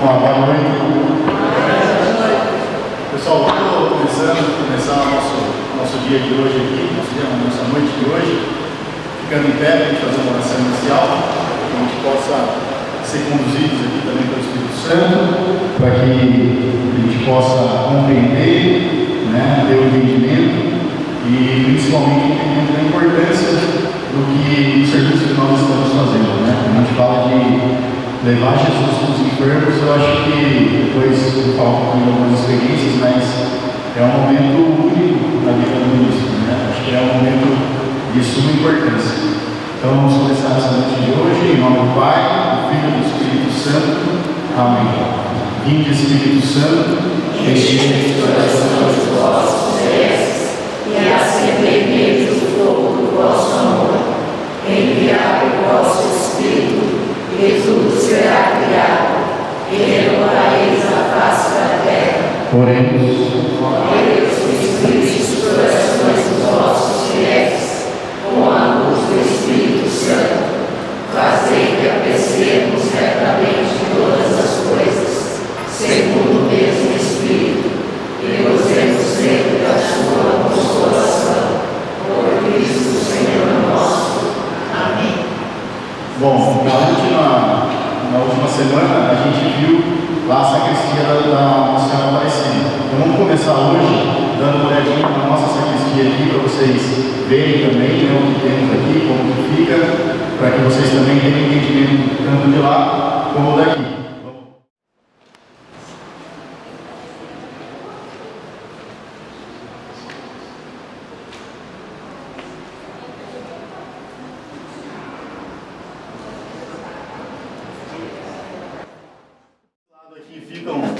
Boa noite. Pessoal, vamos começar o nosso dia de hoje aqui, nossa noite de hoje, ficando em pé para a gente fazer uma oração inicial, que a gente possa ser conduzidos aqui também pelo Espírito Santo, para que a gente possa compreender, ter o entendimento e principalmente entender a importância do serviço que nós estamos fazendo. A gente fala de levar Jesus para os enfermos. Eu acho que depois eu falo de algumas experiências, mas é um momento único na vida do ministro, Acho que é um momento de suma importância. Então vamos começar essa noite de hoje, em nome do Pai, do Filho e do Espírito Santo. Amém. Vinde, Espírito Santo, enchei o coração dos vossos fiéis e acendei neles o fogo do vosso amor. Enviai o vosso Espírito, e tudo será criado, e renovareis a face da terra. Oremos. Ó Deus, que instruíste os corações dos vossos fiéis com a luz do Espírito Santo, fazei que apreciemos retamente todas as coisas, segundo o mesmo Espírito, e gozemos sempre da sua consolação. Por Cristo, Senhor nosso. Amém. Bom, na última semana a gente viu lá a sacristia da Nossa Senhora Aparecida. Então vamos começar hoje dando uma olhadinha na nossa sacristia aqui para vocês verem também o que temos aqui, como que fica, para que vocês também tenham entendimento tanto de lá como daqui.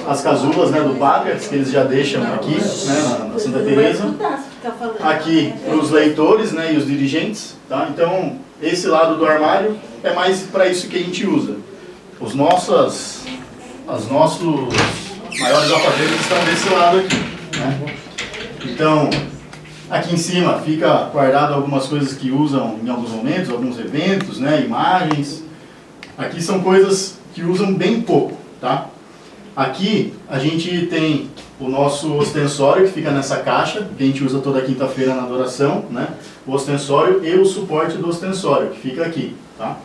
As casulas do padre, que eles já deixam aqui, na Santa Teresa. Aqui para os leitores e os dirigentes. Tá? Então, esse lado do armário é mais para isso que a gente usa. Os nossos maiores alfabetos estão desse lado aqui. Então, aqui em cima fica guardado algumas coisas que usam em alguns momentos, alguns eventos, imagens. Aqui são coisas que usam bem pouco, tá? Aqui a gente tem o nosso ostensório, que fica nessa caixa, que a gente usa toda quinta-feira na adoração, O ostensório e o suporte do ostensório, que fica aqui, tá?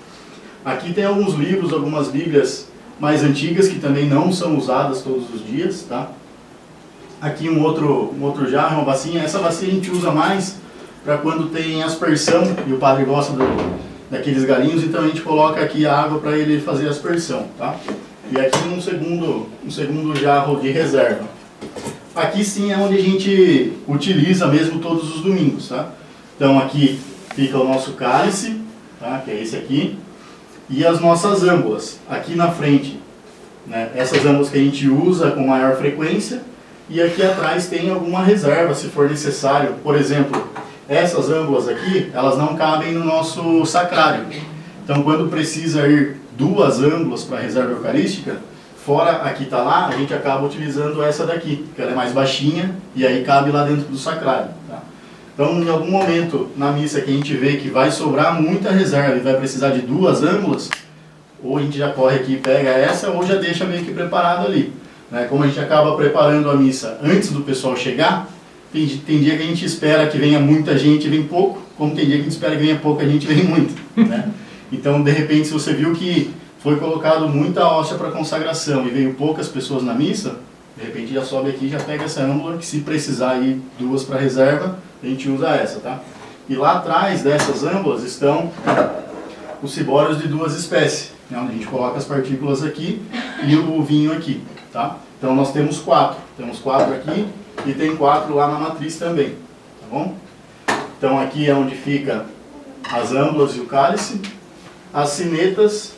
Aqui tem alguns livros, algumas bíblias mais antigas, que também não são usadas todos os dias, tá? Aqui um outro jarro, uma bacinha. Essa bacia a gente usa mais para quando tem aspersão, e o padre gosta daqueles galinhos, então a gente coloca aqui a água para ele fazer a aspersão, tá? E aqui um segundo jarro de reserva. Aqui sim é onde a gente utiliza mesmo todos os domingos, tá? Então aqui fica o nosso cálice, tá? Que é esse aqui. E as nossas âmbulas, aqui na frente. Essas âmbulas que a gente usa com maior frequência. E aqui atrás tem alguma reserva, se for necessário. Por exemplo, essas âmbulas aqui, elas não cabem no nosso sacrário. Então quando precisa ir duas âmbulas para a reserva eucarística, fora a que está lá, a gente acaba utilizando essa daqui, que ela é mais baixinha e aí cabe lá dentro do sacrário. Tá? Então, em algum momento na missa que a gente vê que vai sobrar muita reserva e vai precisar de duas âmbulas, ou a gente já corre aqui e pega essa, ou já deixa meio que preparado ali. Como a gente acaba preparando a missa antes do pessoal chegar, tem dia que a gente espera que venha muita gente e vem pouco, como tem dia que a gente espera que venha pouca gente e vem muito. Então, de repente, se você viu que foi colocado muita hóstia para consagração e veio poucas pessoas na missa, de repente já sobe aqui e já pega essa âmbula, que se precisar ir duas para reserva, a gente usa essa, tá? E lá atrás dessas âmbulas estão os cibórios de duas espécies, onde a gente coloca as partículas aqui e o vinho aqui, tá? Então nós temos quatro. Temos quatro aqui e tem quatro lá na matriz também, tá bom? Então aqui é onde fica as âmbulas e o cálice. As sinetas,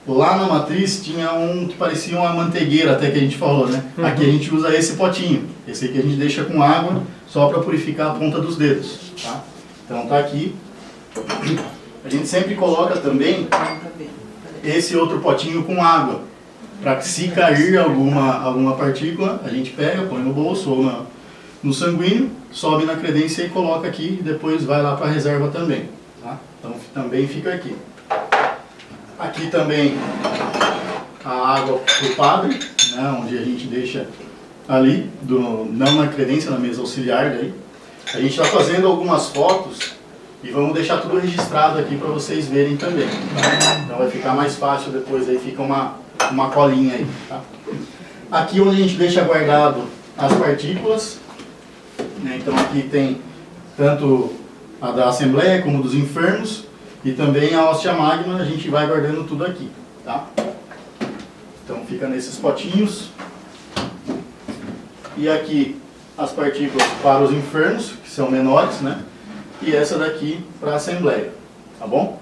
Lá na matriz tinha um que parecia uma manteigueira, até que a gente falou, Aqui a gente usa esse potinho. Esse aqui a gente deixa com água, só para purificar a ponta dos dedos, tá? Então tá aqui. A gente sempre coloca também esse outro potinho com água, para que se cair alguma partícula, a gente pega, põe no bolso ou no sanguíneo, sobe na credência e coloca aqui, e depois vai lá para a reserva também. Tá? Então também fica aqui. Aqui também a água para o padre, né, onde a gente deixa ali, não na credência, na mesa auxiliar daí. A gente está fazendo algumas fotos e vamos deixar tudo registrado aqui para vocês verem também. Tá? Então vai ficar mais fácil depois, aí fica uma colinha aí. Tá? Aqui onde a gente deixa guardado as partículas, né, então aqui tem tanto a da Assembleia como dos enfermos e também a hóstia magna, a gente vai guardando tudo aqui. Tá? Então fica nesses potinhos. E aqui as partículas para os enfermos, que são menores, né? E essa daqui para a Assembleia, tá bom?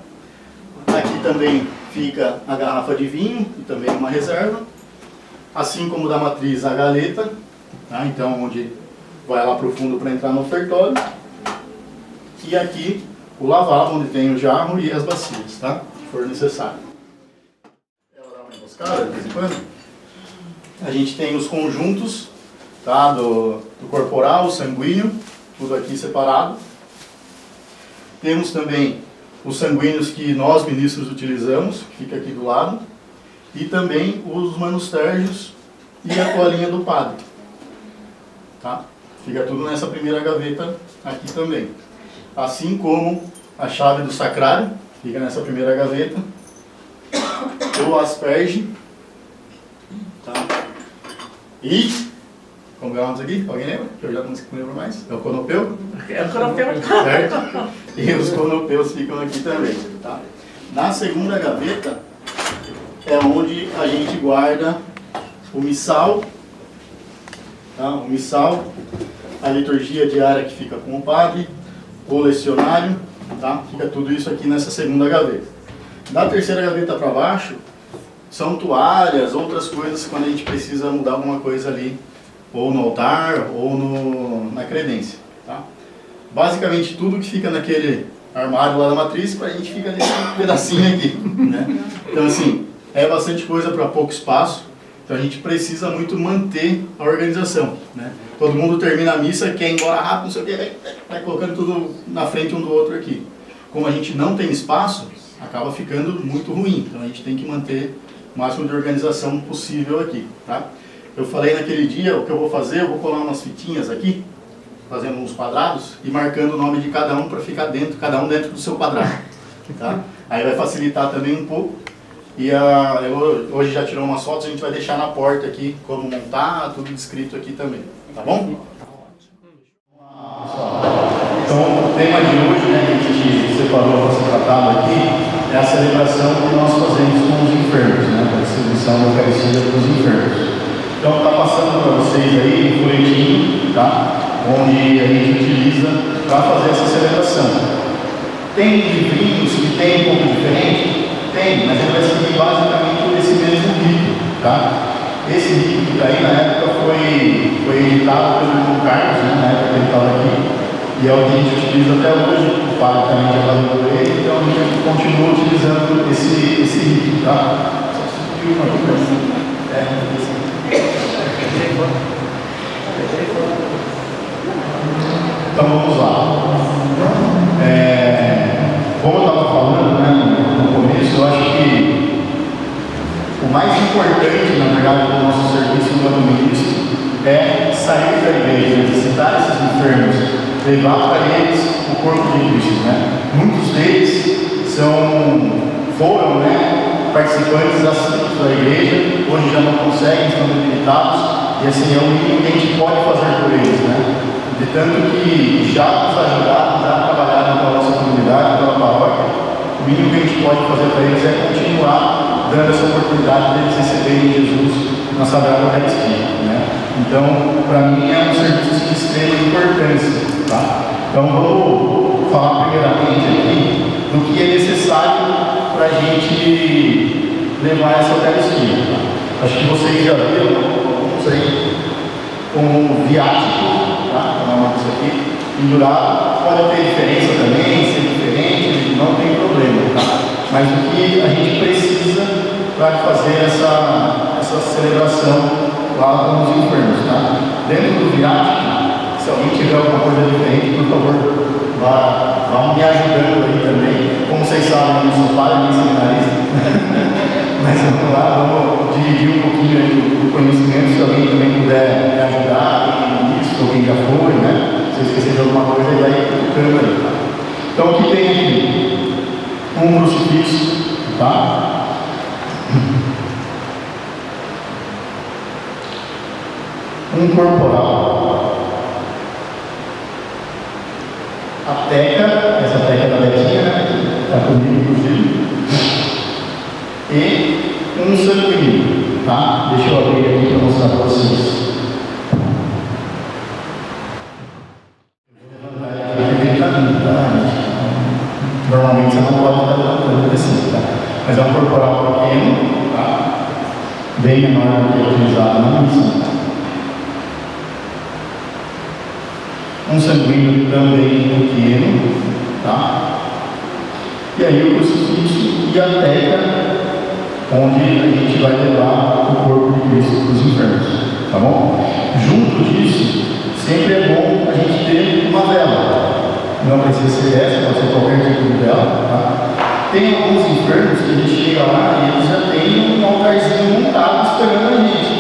Aqui também fica a garrafa de vinho e também uma reserva. Assim como da matriz a galeta, tá? Então onde vai lá para o fundo para entrar no ofertório. E aqui o lavabo, onde tem o jarro e as bacias, tá? Se for necessário. Ela dá uma emboscada de vez em quando. A gente tem os conjuntos, tá? do corporal, sanguíneo, tudo aqui separado. Temos também os sanguíneos que nós ministros utilizamos, que fica aqui do lado. E também os manustérgios e a toalhinha do padre. Tá? Fica tudo nessa primeira gaveta aqui também. Assim como a chave do sacrário, fica nessa primeira gaveta. O asperge. Tá? E, como é o nome aqui? Alguém lembra? Que eu já não lembro mais. É o conopeu? É o conopeu. Certo? E os conopeus ficam aqui também. Tá? Na segunda gaveta é onde a gente guarda o missal, tá? O missal, a liturgia diária que fica com o padre, o lecionário, tá? Fica tudo isso aqui nessa segunda gaveta. Da terceira gaveta para baixo, são toalhas, outras coisas quando a gente precisa mudar alguma coisa ali, ou no altar, ou na credência, tá? Basicamente tudo que fica naquele armário lá da matriz, para a gente fica nesse pedacinho aqui, né? Então assim, é bastante coisa para pouco espaço, então a gente precisa muito manter a organização, né? Todo mundo termina a missa, quer ir embora rápido, não sei o que, vai colocando tudo na frente um do outro aqui. Como a gente não tem espaço, acaba ficando muito ruim, então a gente tem que manter o máximo de organização possível aqui, tá? Eu falei naquele dia, o que eu vou fazer, eu vou colar umas fitinhas aqui, fazendo uns quadrados e marcando o nome de cada um para ficar dentro, cada um dentro do seu quadrado, tá? Aí vai facilitar também um pouco. E hoje já tirou umas fotos, a gente vai deixar na porta aqui como montar, tudo descrito aqui também, tá bom? Então o tema de hoje, né, que a gente separou para ser tratado aqui, é a celebração que nós fazemos com os enfermos, né, a distribuição da Eucaristia para os enfermos. Então está passando para vocês aí um folhetinho, tá, onde a gente utiliza para fazer essa celebração. Tem livrinhos que tem um pouco diferente? Tem, mas ele vai seguir basicamente esse mesmo rito, tá? Esse rito que está aí, na época, foi editado pelo irmão Carlos, né, na época que ele estava aqui, e é o que a gente utiliza até hoje, o padre também já falou dele, então a gente continua utilizando esse rito, tá? Só preciso pedir uma coisa. Então vamos lá. Como eu estava falando, né, no começo, eu acho que o mais importante, na verdade, do nosso serviço enquanto ministro é sair da igreja, visitar esses enfermos, levar para eles o corpo de Cristo, né? Muitos deles foram, né, participantes assíduos da igreja, hoje já não conseguem, estão debilitados, e assim é o mínimo que a gente pode fazer por eles, né? De tanto que já nos ajudaram, já trabalharam com a nossa comunidade, pela paróquia, o mínimo que a gente pode fazer para eles é continuar dando essa oportunidade de eles receberem Jesus na Sagrada Eucaristia, né? Então, para mim é um serviço de extrema importância, tá? Então, vou falar primeiramente aqui do que é necessário para a gente levar essa Eucaristia, tá? Acho que vocês já viram, não sei, como viático, tá? Isso aqui, pendurado, pode ter diferença também, ser diferente, não tem problema, tá? Mas o que a gente precisa para fazer essa celebração lá com os enfermos, tá? Dentro do viático, se alguém tiver alguma coisa diferente, por favor, vá me ajudando aí também. Como vocês sabem, eu não sou padre nem seminarista, mas vamos lá, vamos tá? Um corporal. A teca, essa teca da Betinha, né? Está comigo, inclusive. E um sanguíneo, tá? Deixa eu abrir aqui para mostrar para vocês. Normalmente você não pode estar levantando assim, tá? Mas é um corporal pequeno, tá? Bem menor do que é utilizado na missa. Um sanguíneo também pequeno, tá? E aí o crucifixo e a teca, onde a gente vai levar o corpo de Cristo para os infernos, tá bom? Junto disso, sempre é bom a gente ter uma vela. Não precisa ser essa, pode ser qualquer tipo de vela, tá? Tem alguns infernos que a gente chega lá e eles já têm um altarzinho montado esperando a gente,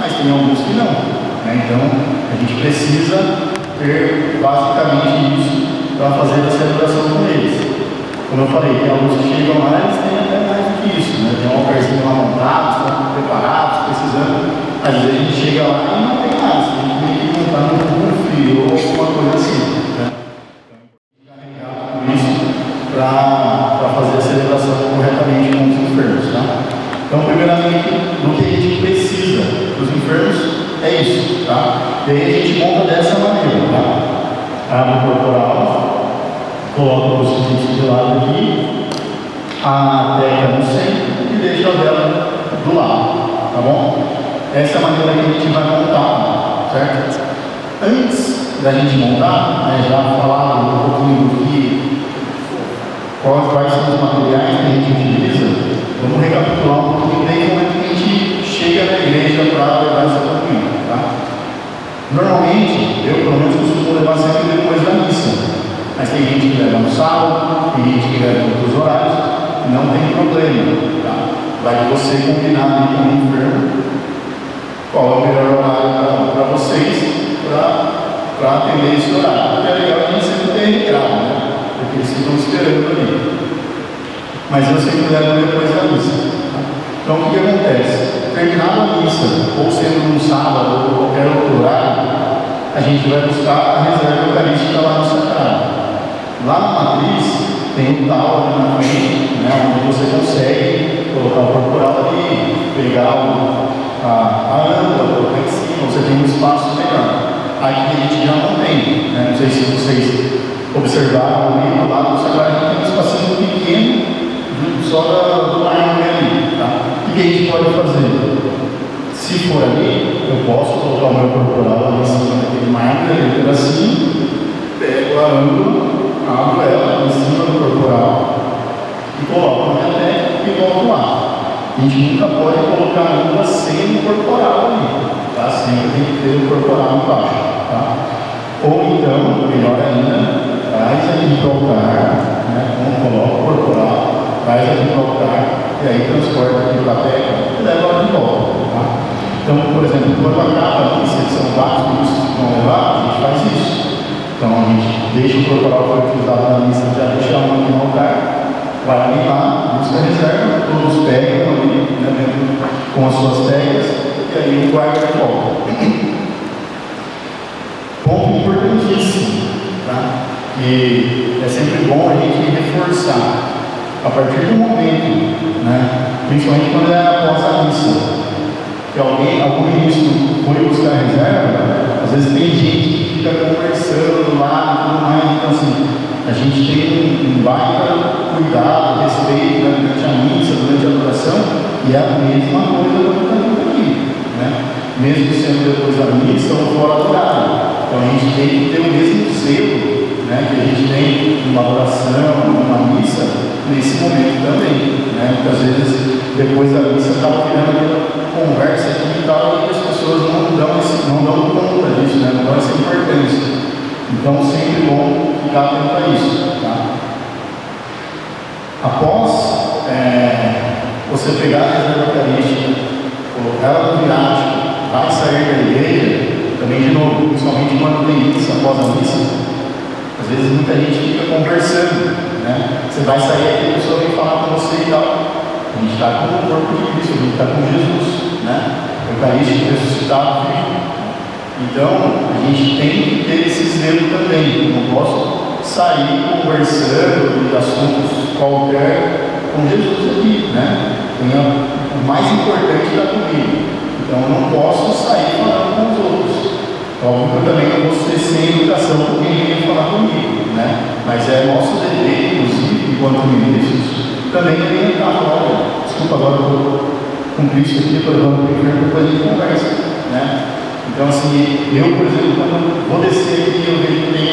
mas tem alguns que não, né? Então a gente precisa ter basicamente isso para fazer a celebração com eles. Como eu falei, tem alguns que chegam lá e eles têm até mais do que isso, né? Tem um altarzinho lá montado, estão preparados, precisando. Às vezes a gente chega lá e não tem nada, você tem que montar um buffet ou alguma coisa assim, né? Para fazer a celebração corretamente com os enfermos, tá? Então, primeiramente, o que a gente precisa dos enfermos é isso, tá? E aí a gente monta dessa maneira, tá? Abre o corporal, coloca o crucifixo de lado aqui, a teca no centro e deixa a vela do lado, tá bom? Essa é a maneira que a gente vai montar, certo? Antes da gente montar, né, já falar um pouquinho do que quais são os materiais que a gente utiliza, vamos recapitular um pouquinho bem como é que a gente chega na igreja para levar essa comunhão, tá? Normalmente, eu pelo menos costumo levar sempre depois da missa, mas tem gente que leva no sábado, tem gente que leva em outros horários, não tem problema, tá? Vai você combinar ali com o enfermo qual é o melhor horário para vocês para atender esse horário. Porque é legal a gente sempre ter regrado, né? Porque eles ficam esperando ali. Mas eu sempre levo depois da missa. Tá? Então o que acontece? Terminada a missa, ou sendo no sábado ou qualquer outro horário, a gente vai buscar a reserva eucarística lá no sacrário. Lá na matriz tem um tal ali na frente, né, onde você consegue colocar o corporal ali, pegar a âncora, colocar em cima, você tem um espaço melhor. Aqui a gente já não tem, né? Não sei se vocês observaram ali do lado do sacrário, tem um espacinho pequeno, só do mármore ali, tá? O que a gente pode fazer? Se for ali, eu posso colocar o meu corporal ali em cima daquele mármore, ali pedacinho, pego a âncora, abro ela em cima do corporal e coloco na minha teca e volto lá. A gente nunca pode colocar a âncora sem o corporal ali, tá? Sempre tem que ter o corporal embaixo, tá? Ou então, melhor ainda, traz aqui para o altar, né? Coloca o corporal, traz aqui para o altar e aí transporta aqui para a teca e leva ela de volta, tá? Então, por exemplo, quando acaba a missa, que são vários ministros que vão levar, a gente faz isso. Então a gente deixa o corporal que foi utilizado na missa, já deixa uma aqui no altar, vai ali lá, busca a reserva, todos pegam ali, né, com as suas tecas, e aí o guarda de volta. Ponto importantíssimo, tá? E é sempre bom a gente reforçar, a partir do momento, né, principalmente quando é após a missa, que algum ministro foi buscar a reserva, às vezes tem gente que fica conversando lá e tudo mais, então assim, a gente tem um baita cuidado, respeito, né, durante a missa, durante a adoração, e é a mesma coisa quando está vindo aqui, né? Mesmo sendo depois da missa ou fora do horário. Então a gente tem que ter o mesmo zelo, né, que a gente tem numa adoração, numa missa, nesse momento também, né? Muitas vezes depois da missa acaba virando aquela conversa aqui e tal, e as pessoas não dão conta disso, né? Não dão essa importância. Então sempre bom ficar atento a isso, tá? Após você pegar a reserva eucarística, colocar ela no viático, vai sair da igreja, também de novo, principalmente quando tem missa, após a missa, às vezes muita gente fica conversando, né? Você vai sair aqui, a pessoa vem falar com você e tal, está com o corpo de Cristo, a gente está com Jesus, né? Eucarístico ressuscitado vivo. Então, a gente tem que ter esse zelo também. Eu não posso sair conversando de assuntos qualquer com Jesus aqui, né? O mais importante está comigo. Então, eu não posso sair falando com os outros. Óbvio que eu também não vou ser sem educação com quem vem falar comigo, né? Mas é nosso dever, inclusive, enquanto ministros, também orientar. Olha, desculpa, agora eu estou com Cristo aqui, estou levando para o inferno, depois a gente conversa, né? Então, assim, eu, por exemplo, quando vou descer aqui, eu vejo que tem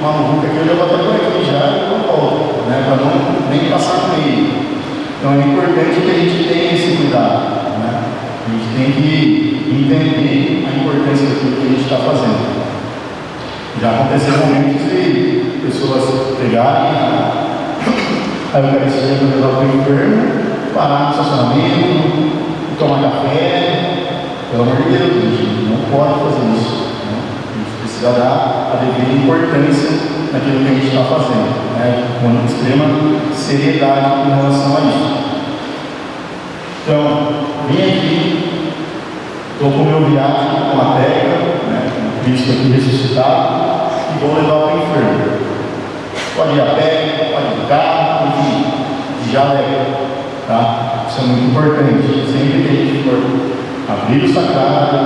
uma muvuca aqui, eu já vou até por aqui já e eu volto, né? Para não nem passar com ele. Então, é importante que a gente tenha esse cuidado, né? A gente tem que entender a importância daquilo que a gente está fazendo. Já aconteceram momentos de pessoas pegarem a Eucaristia para levar para o inferno, parar no estacionamento, tomar café. Pelo amor de Deus, a gente não pode fazer isso, né? A gente precisa dar a devida importância naquilo que a gente está fazendo, né? Com extrema seriedade em relação a isso. Então, vim aqui, estou com o meu viagem com a terra, né? Com Cristo aqui ressuscitado, e vou levar para o inferno. Pode ir a pé, pode ir de carro, enfim, já leva, tá? Isso é muito importante. Sempre que a gente for abrir o sacrário,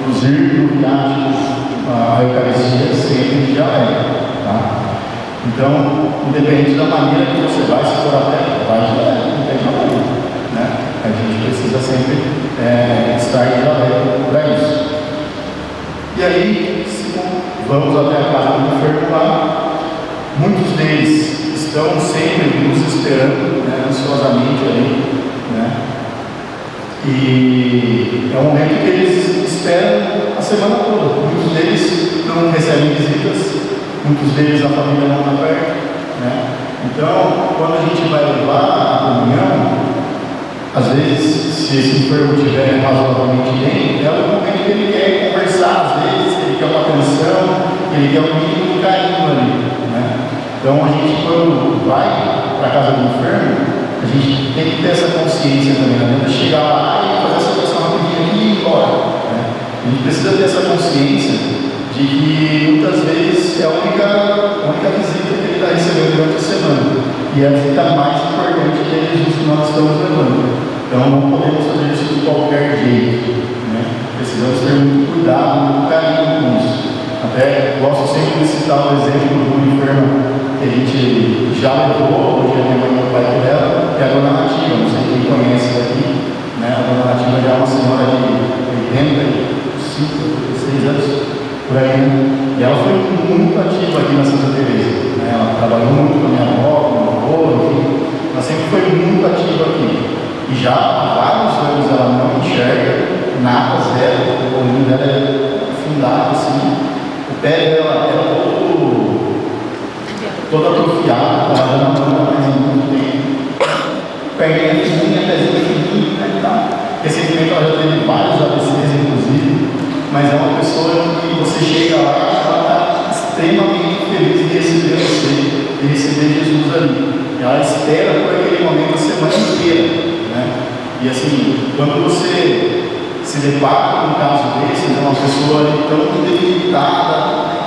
conduzir no viagem a Eucaristia, sempre já leva, tá? Então, independente da maneira que você vai, se for a pé, vai já leva, não tem problema, né? A gente precisa sempre estar já leva para isso. E aí, vamos até a casa do enfermo lá. Muitos deles estão sempre nos esperando, né, ansiosamente ali, né? E é um momento que eles esperam a semana toda. Muitos deles não recebem visitas, muitos deles a família não está perto, né? Então, quando a gente vai levar a comunhão, às vezes, se esse enfermo estiver razoavelmente bem, é o momento que ele quer conversar, às vezes, que ele quer uma atenção, que ele quer um mínimo de carinho ali, né? Então, a gente, quando vai para a casa do enfermo, a gente tem que ter essa consciência também, não adianta chegar lá e fazer essa pessoa rapidinho aqui e ir embora, né? A gente precisa ter essa consciência de que muitas vezes é a única visita que ele está recebendo durante a semana, e é a visita mais importante que é Jesus que nós estamos levando. Então não podemos fazer isso de qualquer jeito, né? Precisamos ter muito cuidado, muito carinho com isso. Até gosto sempre de citar o exemplo do enfermo que a gente já levou, hoje a minha mãe e meu pai dela, que é a Dona Nativa. Não sei quem conhece daqui, né? A Dona Nativa já é uma senhora de 85, 86 anos, por aí, né? E ela foi muito ativa aqui na Santa Teresa, né? Ela trabalhou muito com a minha avó, com o meu avô, enfim. Ela sempre foi muito ativa aqui. E já há vários anos ela não enxerga nada, zero. O olhinho dela é afundado, assim. O pé dela é todo atrofiado, ela já não anda mais há muito tempo. Perninha fininha, pezinha fininha, né, e tal. Recentemente ela já teve vários AVCs, inclusive, mas é uma pessoa que você chega lá e ela está extremamente feliz de receber você, de receber Jesus ali. Ela espera por aquele momento a semana inteira, né? E assim, quando você se depara com um caso desse, né, uma pessoa tão debilitada,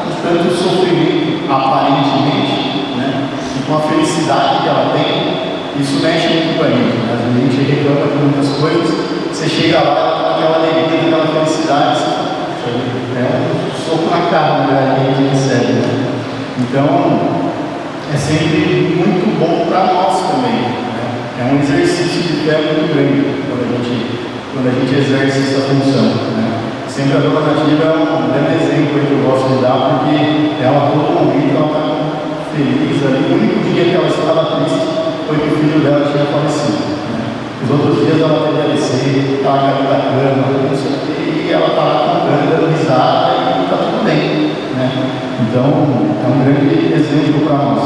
com tanto sofrimento aparentemente, né, e com a felicidade que ela tem, isso mexe muito com a gente, né? Às vezes a gente reclama de muitas coisas, você chega lá, ela tá aquela alegria, aquela felicidade, é um soco na cara, né, que a gente recebe, né? Então, é sempre muito bom para nós também, né? É um exercício de fé muito grande quando a gente exerce essa função, né? Sempre a Dona Nativa é um grande exemplo que eu gosto de dar, porque ela, a todo momento, ela está feliz ali. O único dia que ela estava triste foi que o filho dela tinha falecido, né? Os outros dias ela teve AVC, estava caindo da cama, não sei o quê, e ela estava contando, dando risada, e está tudo bem, né? Então, é um grande exemplo para nós.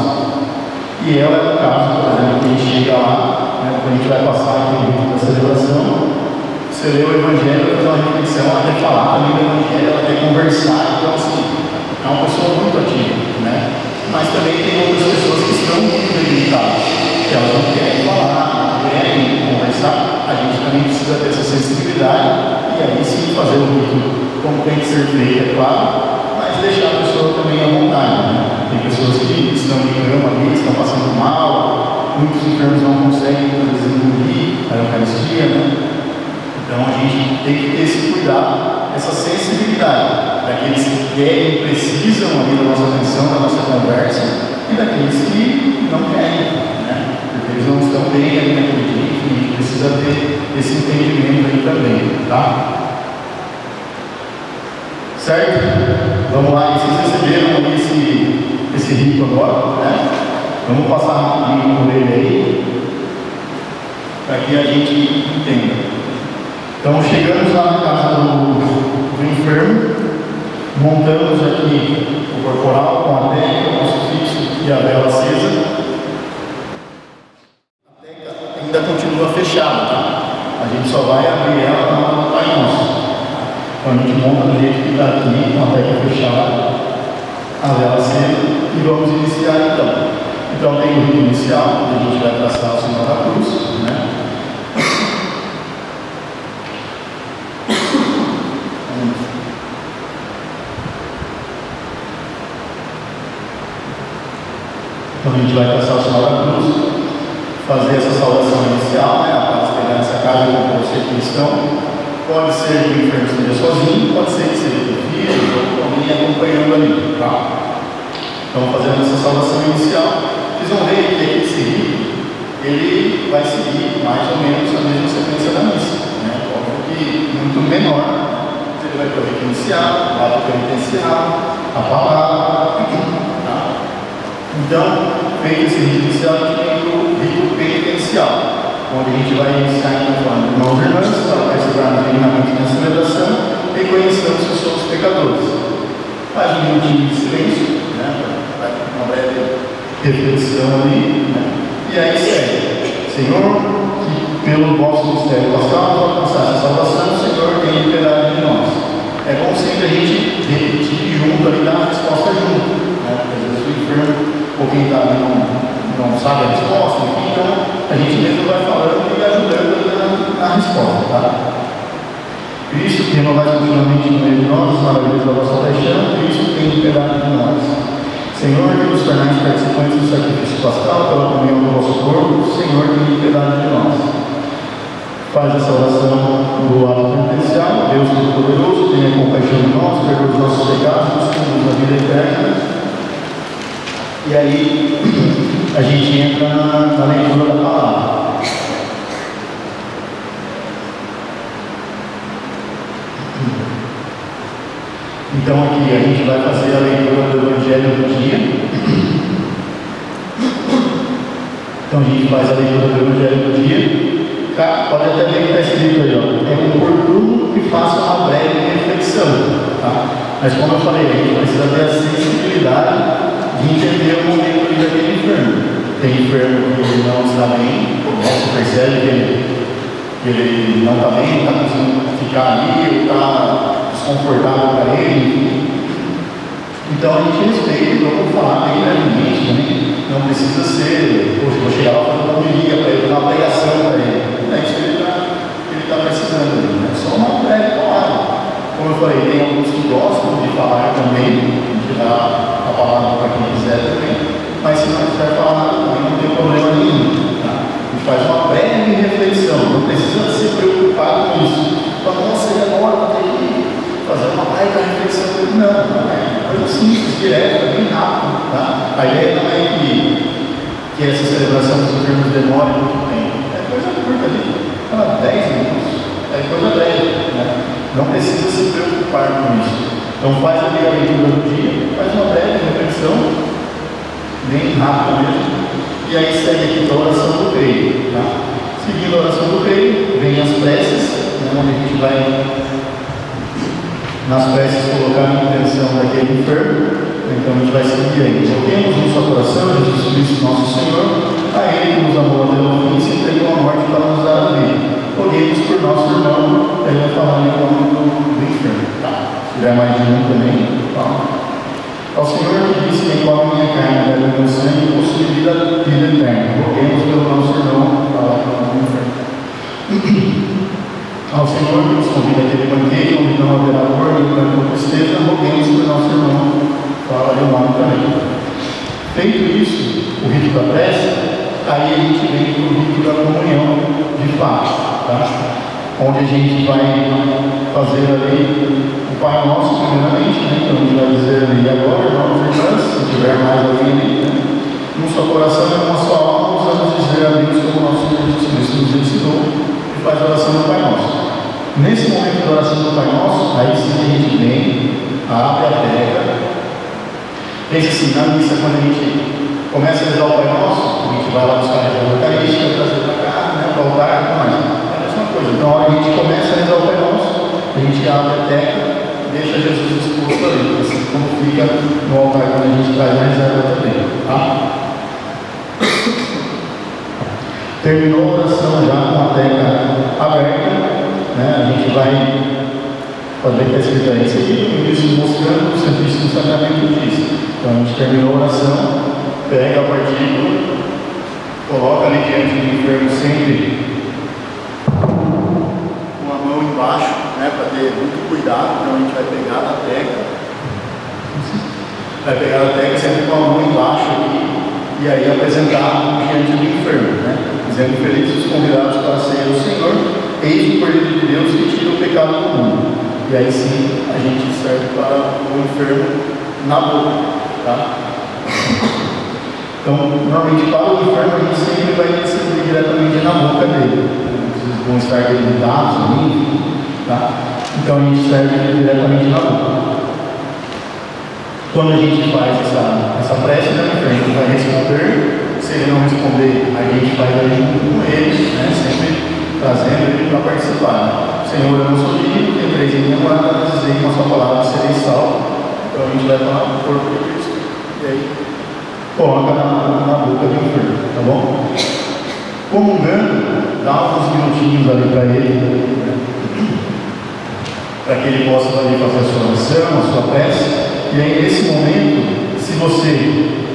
E ela é o caso, por exemplo, que a gente chega lá, né, quando a gente vai passar aqui no rito da celebração, você lê o Evangelho, vai fazer uma reflexão, ela quer falar também do Evangelho, ela quer conversar, então assim, é uma pessoa muito ativa, né? Mas também tem outras pessoas que estão muito debilitadas, que elas não querem falar, não querem ser feita, é claro, mas deixar a pessoa também à vontade, né? Tem pessoas que estão em cama ali, estão passando mal, muitos enfermos não conseguem, por exemplo, engolir a Eucaristia, né? Então a gente tem que ter esse cuidado, essa sensibilidade daqueles que querem e precisam ali da nossa atenção, da nossa conversa, e daqueles que não querem, né? Porque eles não estão bem ali naquele dia, e a gente precisa ter esse entendimento aí também, tá? Certo? Vamos lá, vocês receberam ali esse rito agora, né? Vamos passar rapidinho por ele aí, para que a gente entenda. Então, chegamos lá na casa do enfermo, montamos aqui o corporal com a teca, o crucifixo e a vela acesa. A teca ainda continua fechada, tá? A gente só vai abrir ela na hora do Pai Nosso. Então, a gente monta do jeito que está aqui, com a teca fechada, a vela acesa, e vamos iniciar então. Então, tem o rito inicial, onde a gente vai traçar o sinal da cruz, né? Então a gente vai traçar o sinal da cruz, fazer essa saudação inicial, né? A paz pegar nessa casa com você cristão. Pode ser que o enfermo esteja sozinho, pode ser que seja com filho ou alguém acompanhando ali, tá? Então fazendo essa saudação inicial, vocês vão ver que esse rito, ele vai seguir mais ou menos a mesma sequência da missa, né? Óbvio que muito menor. Ele vai para o rito inicial, vai para o penitencial, a palavra, tá? Então, feito esse rito inicial, a gente tem o rito penitencial, onde a gente vai iniciar então falando, irmãos e irmãs, para participar dignamente da celebração, reconhecemos que somos pecadores. Faz um minutinho de silêncio, né? Vai uma breve reflexão ali, né? E aí segue. Senhor, que pelo vosso mistério pascal nos alcançasse a salvação, Senhor, tenha piedade de nós. É bom sempre a gente repetir junto ali, dar a resposta junto, né? Porque às vezes o enfermo ou quem está ali não sabe a resposta, enfim, então a gente mesmo vai falando e ajudando na resposta, tá? Cristo, que renovais continuamente no meio de nós, as maravilhas da vossa paixão, Cristo tem piedade de nós. Senhor, que nos tornais participantes do sacrifício pascal, pela comunhão do vosso corpo, Senhor, tem piedade de nós. Faz essa oração do ato penitencial. Deus Todo-Poderoso, tenha compaixão de nós, perdoa os nossos pecados, nos conduz à vida eterna. E aí, a gente entra na leitura da palavra. Então, aqui a gente vai fazer a leitura do Evangelho do dia. Então, a gente faz a leitura do Evangelho do dia. Pode até ver que está escrito aí, ó. É oportuno que faça uma breve reflexão, tá? Mas como eu falei, a gente precisa ter a sensibilidade de entender o momento daquele enfermo. Tem enfermo que ele não está bem, você percebe que ele não está bem, não está conseguindo ficar ali, está desconfortável para ele. Então a gente respeita, vamos falar bem brevemente também. Não precisa ser, poxa, vou chegar lá fazer uma homilia para ele, uma pregação para ele. É isso que ele está precisando ali, né? Só uma breve palavra. Como eu falei, tem alguns que gostam de falar também, de dar a palavra para quem quiser também, mas se não quiser falar nada também, não tem problema nenhum. Tá? A gente faz uma breve reflexão, não precisa se preocupar com isso. Fala, nossa, ele agora vai ter que fazer uma breve reflexão. Não, é coisa simples, direta, bem rápido. Tá? A ideia não é que essa celebração dos enfermos demore muito tempo. É coisa curta ali, 10 minutos, é coisa breve, né? Não precisa se preocupar com isso. Então faz ali a leitura do dia, faz uma breve reflexão, bem rápida mesmo, e aí segue aqui a oração do creio. Tá? Seguindo a oração do creio, vem as preces, né, onde a gente vai nas preces colocar a intenção daquele enfermo. Então a gente vai seguir aí. Coloquemos no seu coração Jesus Cristo nosso Senhor, a Ele que nos amou até o fim e se entregou à morte para nos dar a vida. Roguemos por nosso irmão, ele vai falar em nome do enfermo. Tá? Se tiver mais de um também, fala. Ao Senhor que disse: quem come minha carne e bebe meu sangue, possui vida eterna. Roguemos pelo nosso irmão, falar em nome do enfermo. Ao Senhor que nos convida aquele banquete, onde não haverá dor, nem pranto, tristeza, roguemos por nosso irmão. Fala de nome também. Feito isso, o rito da prece, aí a gente vem para o rito da comunhão, de fato, tá? Onde a gente vai fazer ali o Pai Nosso, primeiramente, né? Então a gente vai dizer ali agora, irmãos e irmãs, se tiver mais alguém ali, né? Num só coração e numa só alma, nós vamos dizer a Deus como nosso Senhor Jesus Cristo nos ensinou e faz a oração do Pai Nosso. Nesse momento da oração do Pai Nosso, aí sim a gente vem, abre a terra. Pensa assim, na missa, quando a gente começa a rezar o Pai Nosso, a gente vai lá buscar a rezar Eucarística, trazer para cá, né, para o altar e tudo mais. É a mesma coisa. Então, a hora que a gente começa a rezar o Pai Nosso, a gente abre a terra, deixa Jesus exposto ali, assim como fica no altar quando a gente traz a reserva também. Tá? Terminou a oração já com a terra aberta, né? A gente vai fazer que a escrita é esse aqui, isso mostrando o Santíssimo Sacramento disso. Então a gente terminou a oração, pega a partícula, coloca ali diante do enfermo sempre uma mão embaixo, né? Para ter muito cuidado. Então a gente vai pegar a teca sempre com a mão embaixo aqui, e aí apresentar diante do enfermo, né? Dizendo: felizes os convidados para a ceia do Senhor, eis o Cordeiro de Deus que tira o pecado do mundo. E aí sim a gente serve para o enfermo na boca, tá? Então, normalmente para o enfermo a gente sempre vai distribuir diretamente na boca dele. Vocês vão estar debilitados, tá? Então a gente serve diretamente na boca. Quando a gente faz essa prece, né, o enfermo vai responder. Se ele não responder, a gente vai ali junto com ele, né, sempre trazendo ele para participar. Né? Senhor, eu não sou digno, tem 3 em minha morada, dizer com a sua palavra serei salvo. Então a gente vai falar do corpo de Cristo. E aí, coloca na boca do enfermo, tá bom? Comungando, dá uns minutinhos ali para ele, né? Para que ele possa ali fazer a sua oração, a sua prece. E aí, nesse momento, se você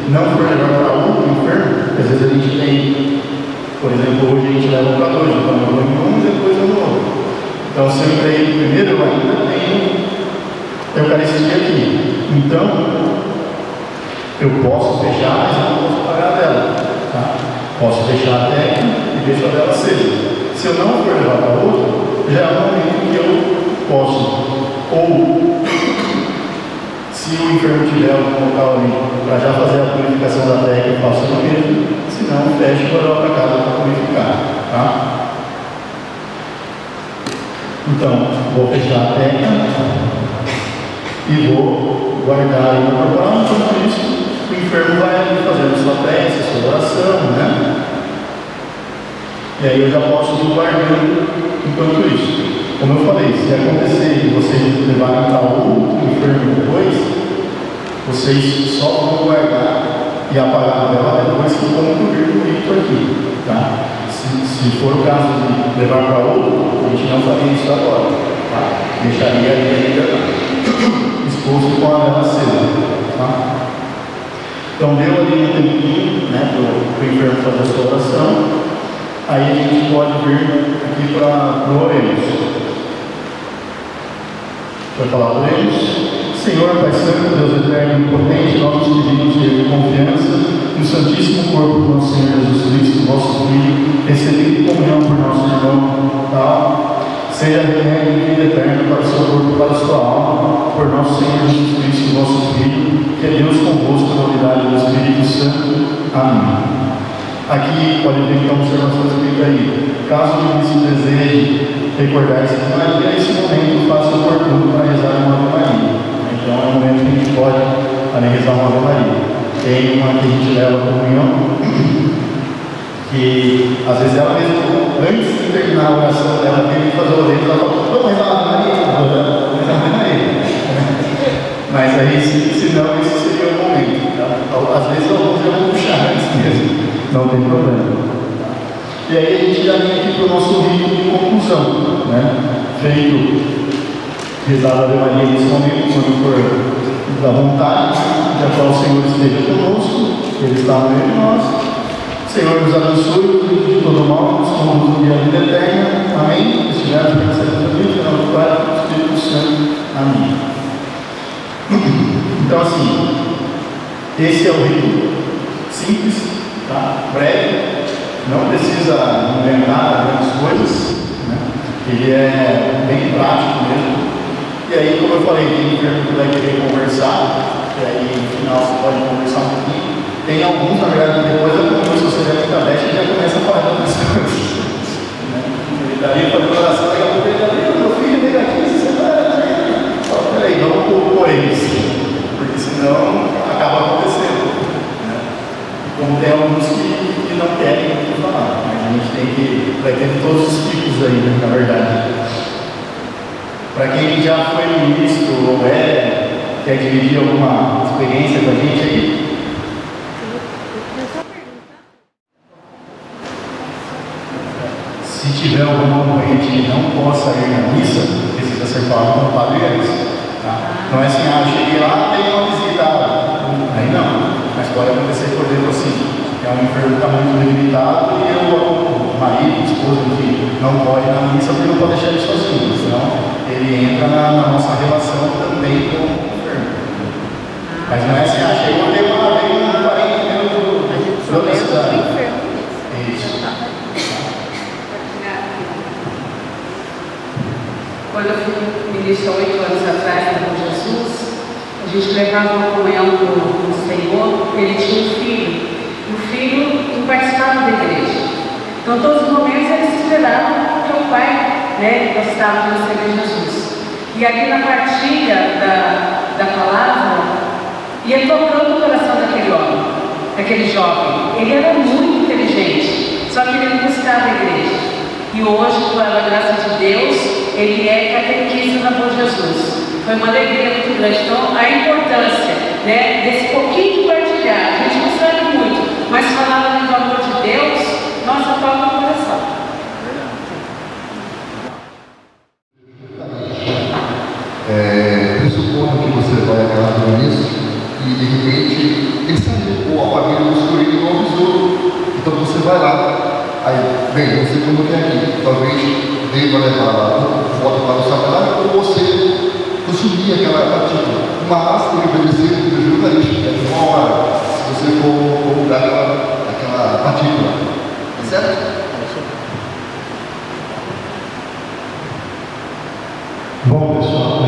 não for levar para outro enfermo, às vezes a gente tem, por exemplo, hoje a gente leva para 2, então eu vou em um, depois eu vou. Então, se eu creio primeiro, eu ainda tenho Eucaristia aqui. Então, eu posso fechar, mas eu não posso pagar dela. Tá? Posso fechar a técnica e deixo a dela acesa. Se eu não for levar para outro, já é um momento que eu posso, ou se o enfermo tiver algum local ali para já fazer a purificação da técnica, eu faço o mesmo. Se não, fecho e vou levar para casa para purificar. Tá? Então, vou fechar a técnica e vou guardar aí no corporal. Enquanto isso, o enfermo vai ali fazendo a sua prece, a sua oração, né? E aí eu já posso ir guardando enquanto isso. Como eu falei, se acontecer de vocês levarem para outro enfermo depois, vocês só vão guardar e apagar a vela depois que concluir o rito aqui, tá? Se for o caso de levar para outro, a gente não faria isso agora, tá? Deixaria ele ainda exposto com a vela acesa, tá? Então deu ali um tempinho, né, para o enfermo fazer a sua oração. Aí a gente pode vir aqui para o Oremos. Vai falar Oremos. Senhor, Pai Santo, Deus Eterno e Onipotente, nós te pedimos de confiança no Santíssimo Corpo do nosso Senhor Jesus Cristo, nosso Filho, recebido em comunhão por nosso irmão, tal, seja remédio e vida eterna para o seu corpo e para a sua alma, por nosso Senhor Jesus Cristo, nosso Filho, que é Deus convosco na unidade do Espírito Santo. Amém. Aqui pode ver que a observação escrita aí. Caso o ministro deseje recordar-se de Maria, nesse momento faça o oportuno para rezar uma Ave Maria. Então é um momento que a gente pode ali rezar uma Ave Maria. Tem uma que a gente leva a comunhão, que às vezes ela mesmo, antes de terminar a oração dela, tem que fazer o orelho, ela fala: vamos rezar a Ave Maria, vamos rezar a Ave Maria. Mas aí, se não, esse seria o momento. Tá? Às vezes alguns já vão puxar antes mesmo. Não tem problema. E aí a gente já vem aqui para o nosso rito de conclusão, né? Feito, rezado a Ave Maria nesse momento, quando for da vontade, já qual o Senhor esteja conosco, Ele está no meio de nós. Senhor nos abençoe, de todo mal, nos conduz à vida eterna. Amém. Estivermos Então, assim, esse é o rito simples, tá? Breve, não precisa lembrar grandes coisas, né? Ele é bem prático mesmo. E aí, como eu falei, tem enfermo que vai querer conversar, e aí no final você pode conversar um pouquinho. Tem alguns, na verdade, depois da conversa, você já fica aberto e já começa a falar de outras coisas. Né? Ele está ali fazendo oração, daqui a pouco ele está ali, meu filho veio aqui, você vai. Só peraí, vamos pôr eles, porque senão acaba acontecendo. Né? Como tem alguns que não querem falar, mas a gente tem que, vai ter todos os tipos aí, né, na verdade. Para quem já foi ministro ou quer dividir alguma experiência com a gente aí? Se tiver algum componente que não possa ir na missa, precisa ser falado com o padre antes. Tá? Não é assim, eu cheguei lá, tem uma visita. Aí não, mas pode acontecer, por exemplo, assim, é um enfermo que está muito debilitado e o marido, a esposa, enfim, não pode ir na missa porque não pode deixar ele sozinho, senão ele entra na nossa relação também com o enfermo. Mas não é assim, chegou, tem um 40 minutos do outra cidade. Isso. Quando eu fui ministrar 8 anos atrás com Jesus, a gente levava uma comunhão com o Senhor, ele tinha um filho, e o filho não participava da igreja. Então, todos os momentos eles esperavam que o pai, gostava de receber Jesus. E ali na partilha da palavra, ia tocando o coração daquele homem, daquele jovem. Ele era muito inteligente, só que ele não buscava a igreja. E hoje, pela graça de Deus, ele é catequista na Bom Jesus. Foi uma alegria muito grande. Então, a importância desse pouquinho de partilhar, a gente não sabe muito, mas falar do amor de Deus, nossa, toca o coração. Pressupondo que você vai acabar nisso e de repente ele saiu, ou a família buscou ele não avisou. Então você vai lá. Aí, bem, você como quer aqui, talvez deva levar lá foto para o sacrário ou você consumir aquela partícula. Mas ele obedecer o jejum eucarístico, é uma hora, se você for comungar aquela partícula. Tá certo? Bom, pessoal,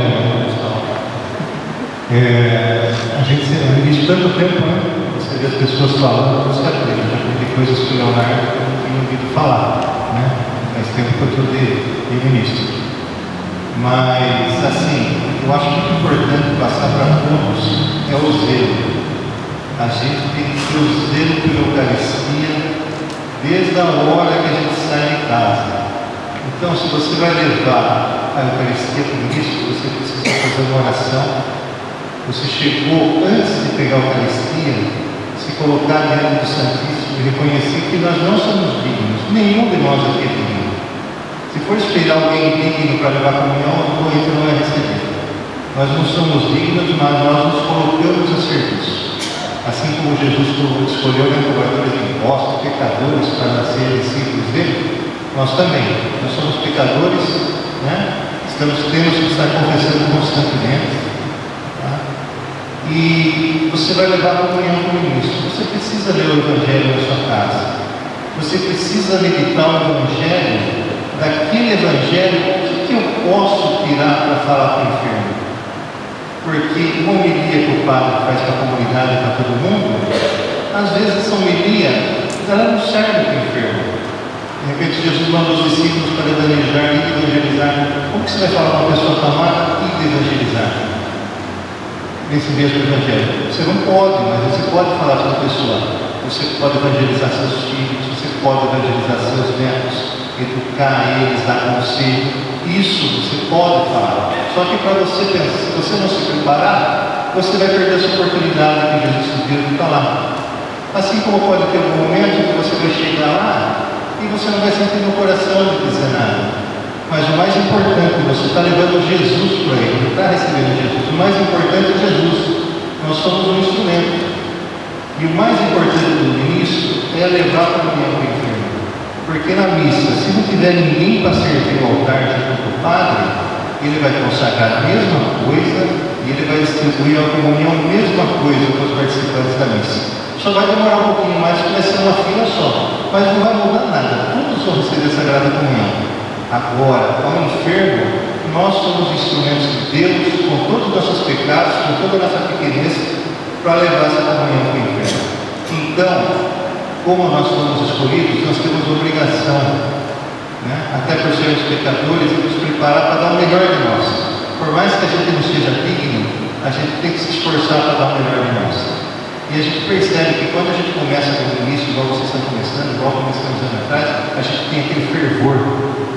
a gente existe tanto tempo, né? Você vê as pessoas falando, você aprende, já aprendi coisas que o Leonardo não tinha ouvido falar, né? Faz tempo que eu estou de ministro. Mas, assim, eu acho muito importante passar para todos é o zelo. A gente tem que ter o zelo pela Eucaristia desde a hora que a gente sai de casa. Então, se você vai levar a Eucaristia para o ministro, você precisa fazer uma oração. Você chegou antes de pegar a Eucaristia, se colocar diante do Santíssimo e reconhecer que nós não somos dignos, nenhum de nós aqui é digno. Se for esperar alguém digno para levar a comunhão, a coisa não é recebida. Nós não somos dignos, mas nós nos colocamos a serviço. Assim como Jesus escolheu cobradores de impostos, pecadores, para nascer discípulos dele, nós também. Nós somos pecadores, né? Temos que estar confessando constantemente. E você vai levar a comunhão com o ministro. Você precisa ler o Evangelho na sua casa. Você precisa meditar o Evangelho. Daquele Evangelho, o que eu posso tirar para falar para o enfermo? Porque uma homilia que o padre faz para a comunidade, para todo mundo, às vezes essa homilia, ela não serve para o enfermo. De repente Jesus mandou os discípulos para evangelizar e evangelizar. Como que você vai falar para uma pessoa amada e evangelizar? Nesse mesmo evangelho. Você não pode, mas você pode falar para a pessoa. Você pode evangelizar seus filhos, você pode evangelizar seus netos, educar eles, dar conselho. Isso você pode falar. Só que para você pensar, se você não se preparar, você vai perder essa oportunidade que Jesus te deu de falar. Assim como pode ter um momento que você vai chegar lá e você não vai sentir no coração de dizer nada. Mas o mais importante, você está levando Jesus para ele, não está recebendo Jesus. O mais importante é Jesus. Nós somos um instrumento. E o mais importante do ministro é levar a comunhão para o enfermo. Porque na missa, se não tiver ninguém para servir o altar junto com o padre, ele vai consagrar a mesma coisa e ele vai distribuir a comunhão, a mesma coisa para os participantes da missa. Só vai demorar um pouquinho mais, porque vai ser uma fila só, mas não vai mudar nada, todos vão receber a Sagrada Comunhão. Agora, ao enfermo, nós somos instrumentos de Deus, com todos os nossos pecados, com toda a nossa pequenez, para levar essa comunhão para o enfermo. Então, como nós somos escolhidos, nós temos obrigação, né, até por sermos pecadores, de nos preparar para dar o melhor de nós. Por mais que a gente não seja digno, a gente tem que se esforçar para dar o melhor de nós. E a gente percebe que quando a gente começa com o início, igual vocês estão começando, igual começamos anos atrás, a gente tem aquele fervor,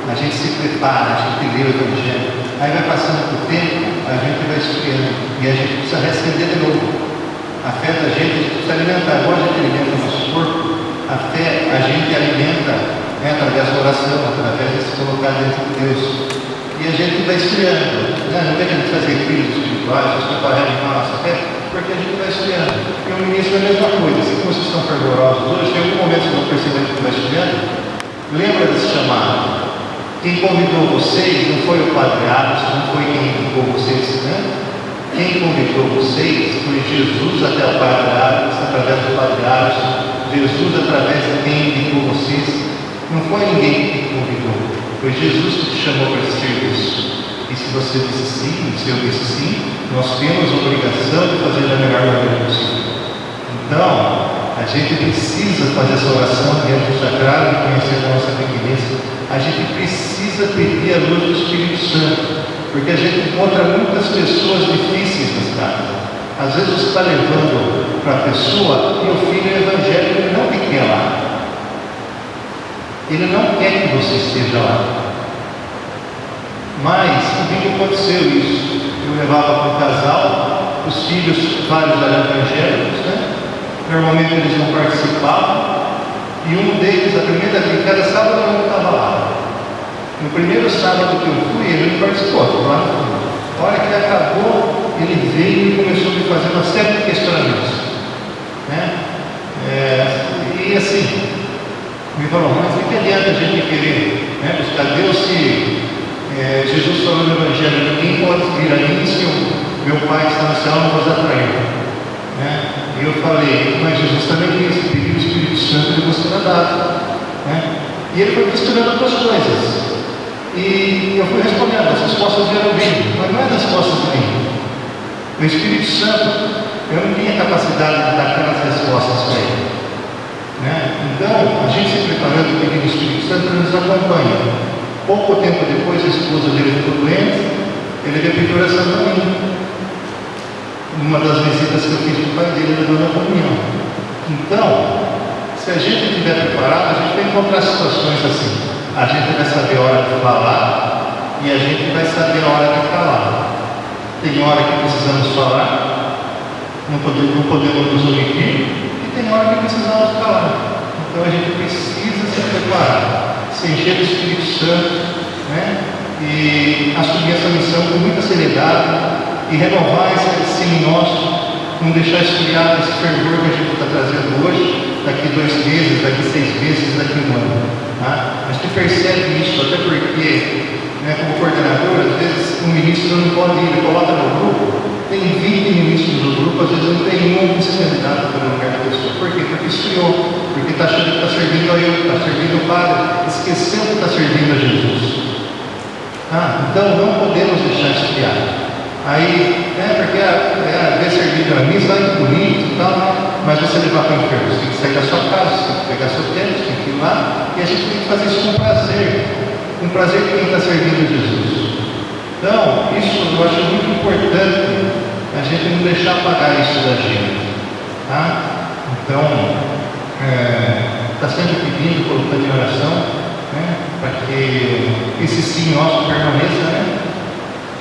a gente se prepara, a gente lê o Evangelho. Aí vai passando o tempo, a gente vai esfriando e a gente precisa reacender de novo. A fé da gente precisa alimentar, igual a gente alimenta o nosso corpo, a fé a gente alimenta, né, através da oração, através de se colocar dentro de Deus. E a gente vai esfriando, né? Não tem que a gente fazer críticas espirituais, se preparar de a nossa fé, porque a gente vai esfriando. E o ministro é a mesma coisa. Se vocês estão fervorosos hoje, tem algum momento que eu percebo que vai esfriando, lembra desse chamado. Quem convidou vocês não foi o Padre Aros, não foi quem indicou vocês, né? Quem convidou vocês foi Jesus até o Padre Aros, através do Padre Aros, Jesus através de quem indicou vocês. Não foi ninguém que te convidou, foi Jesus que te chamou para esse serviço. E se você disse sim, se eu disse sim, nós temos a obrigação de fazer da melhor maneira possível. Então, a gente precisa fazer essa oração diante do sagrado e conhecer a nossa pequenez. A gente precisa pedir a luz do Espírito Santo, porque a gente encontra muitas pessoas difíceis nas casas. Às vezes você está levando para a pessoa e o filho evangélico ele não quer lá. Ele não quer que você esteja lá. Mas comigo aconteceu isso. Eu levava para um casal, os filhos, vários eram evangélicos, né? Normalmente eles não participavam. E um deles, cada sábado eu não estava lá. No primeiro sábado que eu fui, ele não participou, ficou lá no fundo. A hora que acabou, ele veio e começou a me fazer uma série de questionamentos. Né? E assim, me falou, mas o que adianta a gente querer, né, buscar Deus se Jesus falou no Evangelho, ninguém pode vir a mim se o meu Pai que está no céu não vos atrair. Né? E eu falei, mas Jesus também disse, pedir o Espírito Santo ele vos será dado. Né? E ele foi questionando outras coisas. E eu fui respondendo, as respostas vieram vindo, mas não é das respostas de mim. O Espírito Santo, eu não tinha capacidade de dar aquelas respostas para ele. Né? Então, a gente se preparando para pedir o Espírito Santo, ele nos acompanha. Pouco tempo depois, a esposa dele ficou doente, ele veio pedir oração para mim. Numa das visitas que eu fiz para o pai dele, ele deu a comunhão. Então, se a gente estiver preparado, a gente vai encontrar situações assim. A gente vai saber a hora de falar e a gente vai saber a hora de falar. Tem hora que precisamos falar, não podemos nos omitir, e tem hora que precisamos falar. Então a gente precisa se preparar, se encher do Espírito Santo, né? E assumir essa missão com muita seriedade e renovar esse sim nosso, não deixar esfriar esse fervor que a gente está trazendo hoje, daqui 2 meses, daqui 6 meses, daqui 1 ano. Tá? A gente percebe isso, até porque, né, como coordenador, às vezes um ministro não pode ir, ele coloca no grupo, tem 20 ministros no grupo, às vezes não tem nenhum vice-candidato para o lugar da pessoa. Por quê? Porque esfriou, porque está achando que está servindo a eu, está servindo o Padre, esqueceu que está servindo a Jesus. Então não podemos deixar esfriar. Aí, porque ver servido a missa é bonito e tal, mas você levar para o enfermo, você tem que sair da sua casa, você tem que pegar seu tempo, você tem que ir lá, e a gente tem que fazer isso com prazer de quem está servindo a Jesus. Então, isso eu acho muito importante, a gente não deixar apagar isso da gente. Tá? Então, está sempre pedindo, colocando em oração, né, para que esse sim nosso permaneça, né?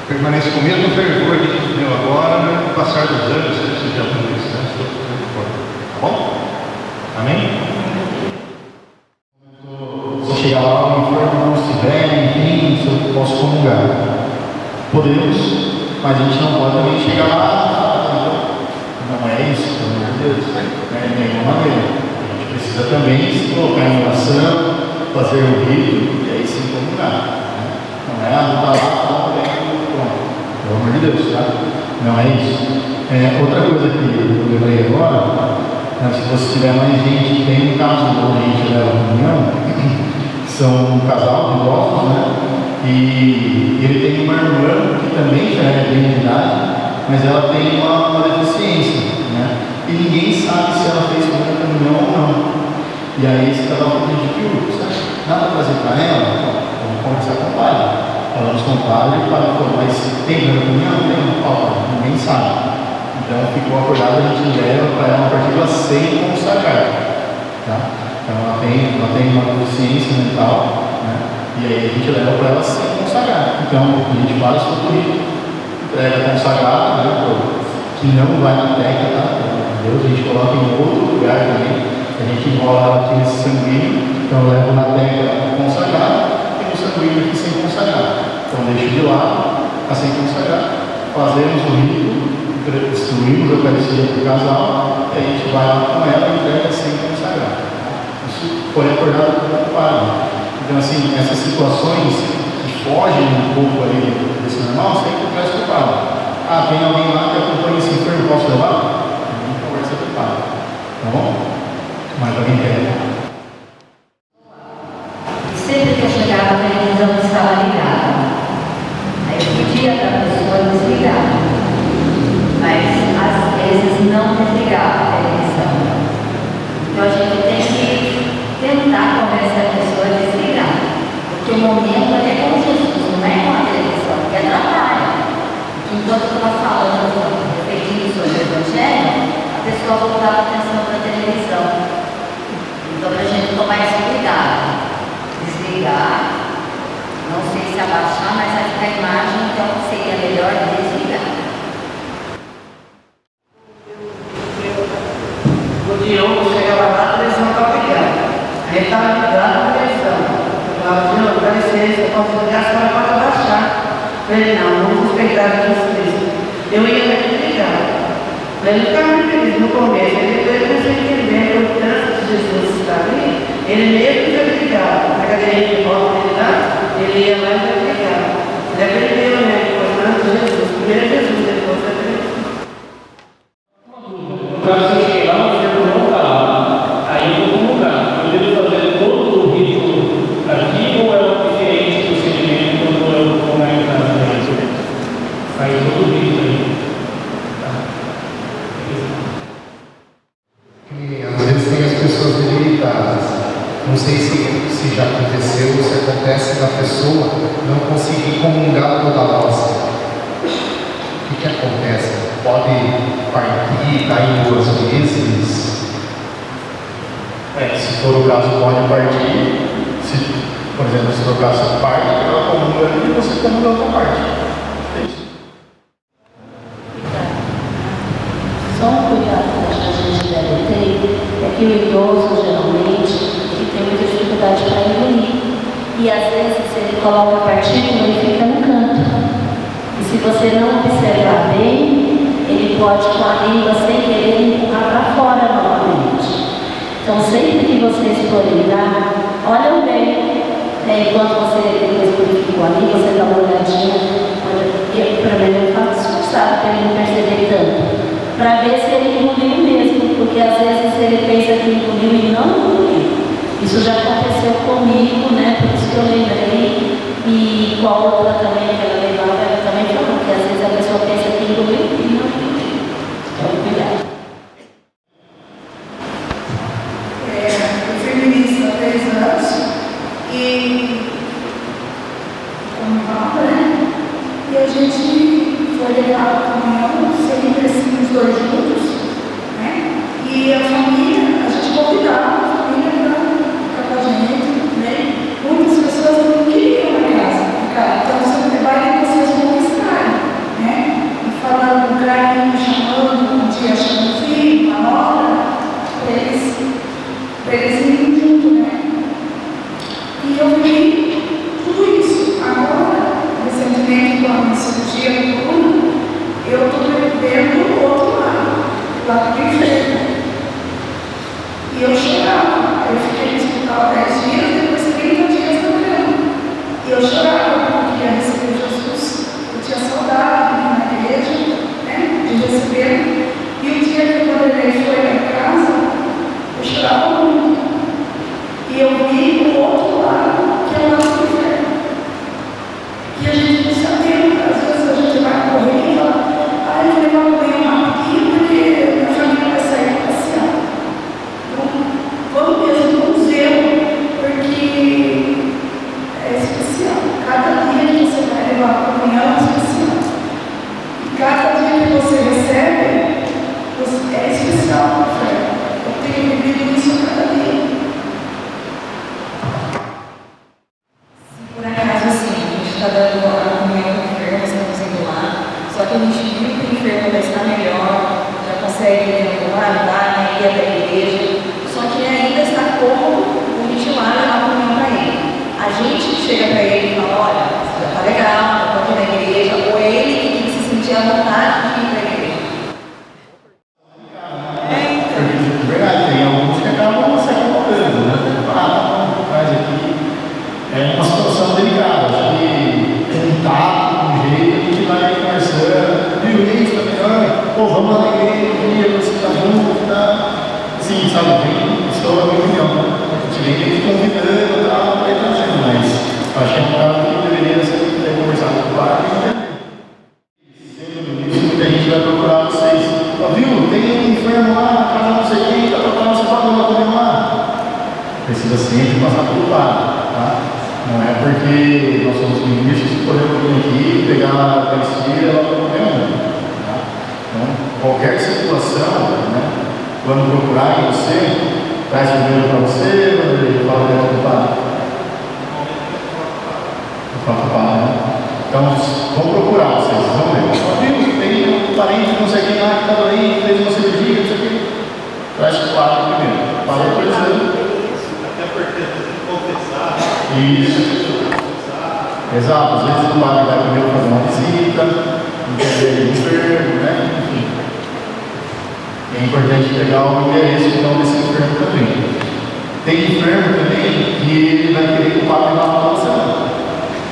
Permaneça com o mesmo fervor que a gente deu agora, né, com o passar dos anos, seja algum desses anos, tá bom? Amém? Se chegar lá, o enfermo não estiver, enfim, se eu posso comungar. Podemos, mas a gente não pode também chegar lá, não é isso, pelo amor de Deus, de nenhuma maneira. A gente precisa também se colocar em oração, fazer o rito, e aí sim comungar. Não é, não está lá, pelo amor de Deus, tá? Não é isso? Outra coisa que eu lembrei agora, se você tiver mais gente, tem um caso onde a gente leva a comunhão, são um casal de idosos, né? E ele tem uma irmã que também já é bem de idade, mas ela tem uma deficiência, né? E ninguém sabe se ela fez primeira comunhão ou não. E aí esse casal pediu, nada a trazer para ela, vamos conversar com o padre. Falamos com o padre, o padre falou, mas tem primeira comunhão? Tem, ninguém sabe. Então ficou acordado, a gente leva para ela uma partícula sem consagrar. Tá? Então ela tem uma deficiência mental, né? E aí a gente leva para ela sem consagrar. Então a gente faz o rito, entrega consagrado, né? Que não vai na teca, tá? Deus, a gente coloca em outro lugar também. A gente enrola ela aqui nesse sanguíneo, então eu levo na teca consagrada e no sanguíneo aqui sem consagrar. Então deixo de lado, a sem consagrar, fazemos o rito, destruímos a Eucaristia para o casal, e a gente vai lá com ela e entrega sem consagrar. Isso foi acordado pelo padre. Então, assim, essas situações que fogem um pouco ali desse normal, sempre traz para o padre. Tem alguém lá que acompanha esse enfermo, posso levar? A gente conversa com o padre. Tá bom? Mais alguém quer? Sempre que eu chegava, a televisão estava ligada. Aí eu pedia para a pessoa desligar, mas às vezes não desligava a televisão. Então a gente tem que tentar convencer a pessoa a desligar, porque o momento é com Jesus, não é com a televisão, que atrapalha. Enquanto eu estava falando, refletindo sobre o Evangelho, a pessoa voltava a atenção para a televisão. Então, para a gente tomar esse cuidado, desligar, não sei se abaixar, mas vai ficar a imagem, então seria melhor desligar. No dia eu chegava lá, a televisão estava ligada. Aí ele estava ligado a televisão. Eu falava, Senhor, dá licença, eu posso ligar, a senhora pode abaixar. Eu falei, não, vamos respeitar a justiça. Eu ia desligar. Mas ele ficava muito feliz no começo. Aí depois eu comecei a entender que o trânsito de Jesus está ali, ele mesmo já ligava. Na cadeirinha de volta dele lá, ele ia lá e já ligava. Ele aprendeu, né? Portanto, Jesus. Primeiro Jesus, depois a televisão. No caso, se eu cheguei lá, o enfermo não está lá. Aí eu vou comungar. Eu devo fazer todo o rito aqui ou é um diferente procedimento quando eu vou na casa? Aí todo o rito aí. Às vezes tem as pessoas debilitadas. Não sei se já aconteceu ou se acontece da pessoa não conseguir comungar toda a hóstia. O que acontece? Pode partir, cair 2 vezes. Se for o caso, pode partir. Por exemplo, se for o caso, parte, ela comunga ali e você comunga a outra parte. É isso. Só um cuidado que a gente deve ter é que o idoso, geralmente, ele tem muita dificuldade para engolir. E às vezes ele coloca a partícula e fica no canto. E se você não observar bem, ele pode com a língua sem querer empurrar para fora novamente. Então sempre que vocês forem dar, olham bem. Enquanto você depois purificou ali, você dá uma olhadinha. Para mim eu faço esforçado para ele não perceber tanto. Para ver se ele engoliu mesmo, porque às vezes ele pensa que engoliu e não engoliu. Isso já aconteceu comigo, né? Por isso que eu lembrei. E com a outra também que ela levava, ela também falou que às vezes a pessoa pensa que engoliu e não engoliu. Então, cuidado. Eu fui ministra há 3 anos e como papa, né? E a gente foi levar a comunhão sempre assim, os 2 juntos, né? E a família, a gente convidava a família para ficar com a gente, né? Muitas pessoas não queriam na casa ficar, então você vai ter vocês conquistarem, né? E falando com carinho, chamando, um dia chamando o filho, uma nora, para eles irem junto, né? E eu vi tudo isso. Agora, recentemente, com a minha cirurgia de coluna, eu estou vendo o outro lado do enfermo. E eu chorava. Eu fiquei no hospital 10 dias, depois 30 dias na cama. E eu chorava porque ia receber Jesus. Eu tinha saudade de ir na igreja, né? cada dia que você recebe é especial para a fé. Eu tenho vivido isso a cada dia. Se por acaso assim, a gente está dando a comunhão para o enfermo, estamos indo lá, só que a gente viu que o enfermo já está melhor, já consegue andar na guia da igreja, só que ainda está cômodo a gente ir lá levar a comunhão para ele. A gente chega para ele e fala, olha, já está legal, já estou aqui na igreja, ou ele que tem que se sentir à vontade de ir para a igreja. Verdade, tem alguns que acabam se acomodando, né? Faz aqui. É uma situação delicada. Acho que contato, com jeito, a gente vai conversando. Viu isso, tá melhor? Pô, vamos lá na igreja um dia, você tá junto, tá? Sim, sabe, tem pessoa, minha opinião. A gente vem aqui convidando, tá? Vai trazendo, mas acho que é um caso que deveria ser conversar com o pai. Muita gente vai procurar vocês. Viu? Tem um enfermo lá na casa não sei quem, está procurando você para comer lá. Precisa sempre passar pelo padre, tá? Não é porque nós somos ministros que podemos vir aqui, pegar a Eucaristia e ela para qualquer um. Tá? Então, qualquer situação, né, quando procurarem você, traz primeiro para você, quando ele fala direto do padre. Fala para o padre, né? Então, vão procurar vocês, vão ver. Viu? Tem um parente, não sei quem lá, que está doente, fez uma cirurgia, não sei o quê. Traz o padre primeiro. O padre é precisando. Até porque tem que confessar. Isso. Exato. Às vezes o padre vai primeiro fazer uma visita, entender o enfermo, né? Enfim. É importante pegar o endereço então, desse enfermo também. Tem enfermo também que ele vai querer que o padre vá para você.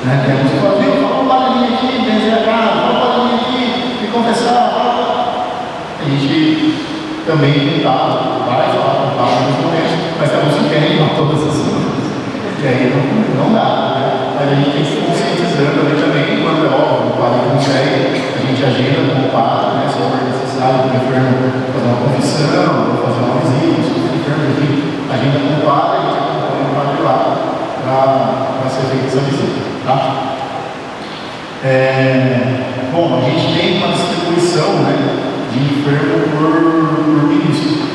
Né? Temos que falar, viu? Vamos para vir aqui, benzer a casa, vamos para vir aqui, me confessar. A gente também tentava, vai falar com o padre nos momentos, mas temos que querer ir todas as coisas. E aí não dá, né? Mas a gente tem que se conscientizando também, quando é óbvio, o padre consegue, a gente agenda com o padre, né? Se for necessário, o enfermo fazer uma confissão, fazer uma visita, se for enfermo, enfim, agenda com o padre, a gente acompanha o padre lá para ser feita essa visita. Tá? Bom, a gente tem uma distribuição, né, de enfermo por ministro.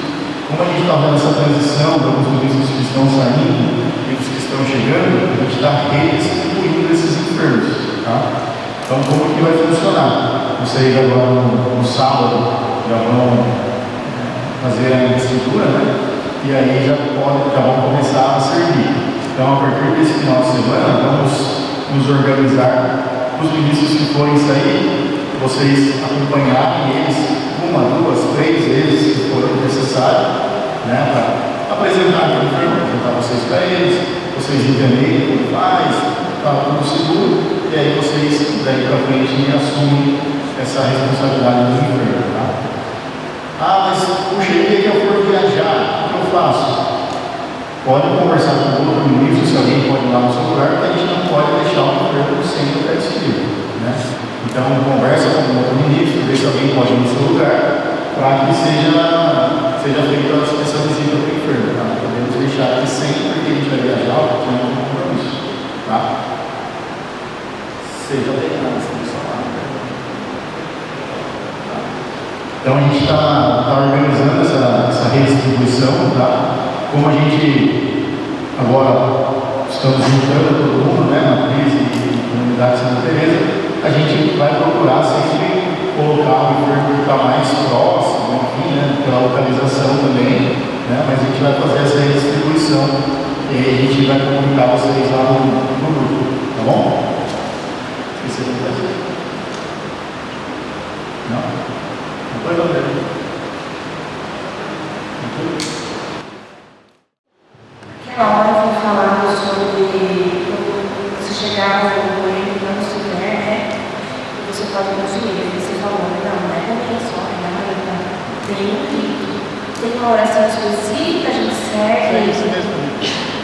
Como a gente está vendo essa transição de alguns ministros que estão saindo e os que estão chegando, a gente está redistribuindo esses enfermos. Tá? Então, como que vai funcionar? Vocês agora no sábado já vão fazer a escritura, né? E aí já vão começar a servir. Então, a partir desse final de semana, vamos nos organizar, os ministros que forem sair, vocês acompanharem eles 1, 2, 3 vezes, se for necessário, né, para apresentar aquele enfermo, apresentar vocês para eles, vocês entenderem como faz, está tudo seguro, e aí vocês, daí para frente, assumem essa responsabilidade do enfermo. Tá? Ah, mas puxa, e que eu for viajar, o que eu faço? Pode conversar com o outro ministro, se alguém pode ir lá no seu lugar, porque a gente não pode deixar o enfermo sem o pé escrito, né? Então, conversa com o outro ministro, vê se alguém pode ir no seu lugar, para que seja feita essa visita para o enfermo. Tá? Podemos deixar aqui sempre que a gente vai viajar, porque não é um compromisso. Tá? Seja deitado, então, a gente está organizando essa redistribuição, tá? Como a gente agora estamos juntando todo mundo, né, na crise e comunidade Santa Teresa, a gente vai procurar sempre colocar o enfermo que está mais próximo, enfim, né, pela localização também, né, mas a gente vai fazer essa redistribuição e a gente vai comunicar vocês lá no grupo, tá bom? Esqueci de fazer. Não? Não foi, Valério? Aquela hora eu vou falar sobre você chegar no momento não estiver, né? E você pode consumir. Você falou, não é também só, é na marina. Tem um rito. Tem uma oração específica, a gente segue. É isso mesmo.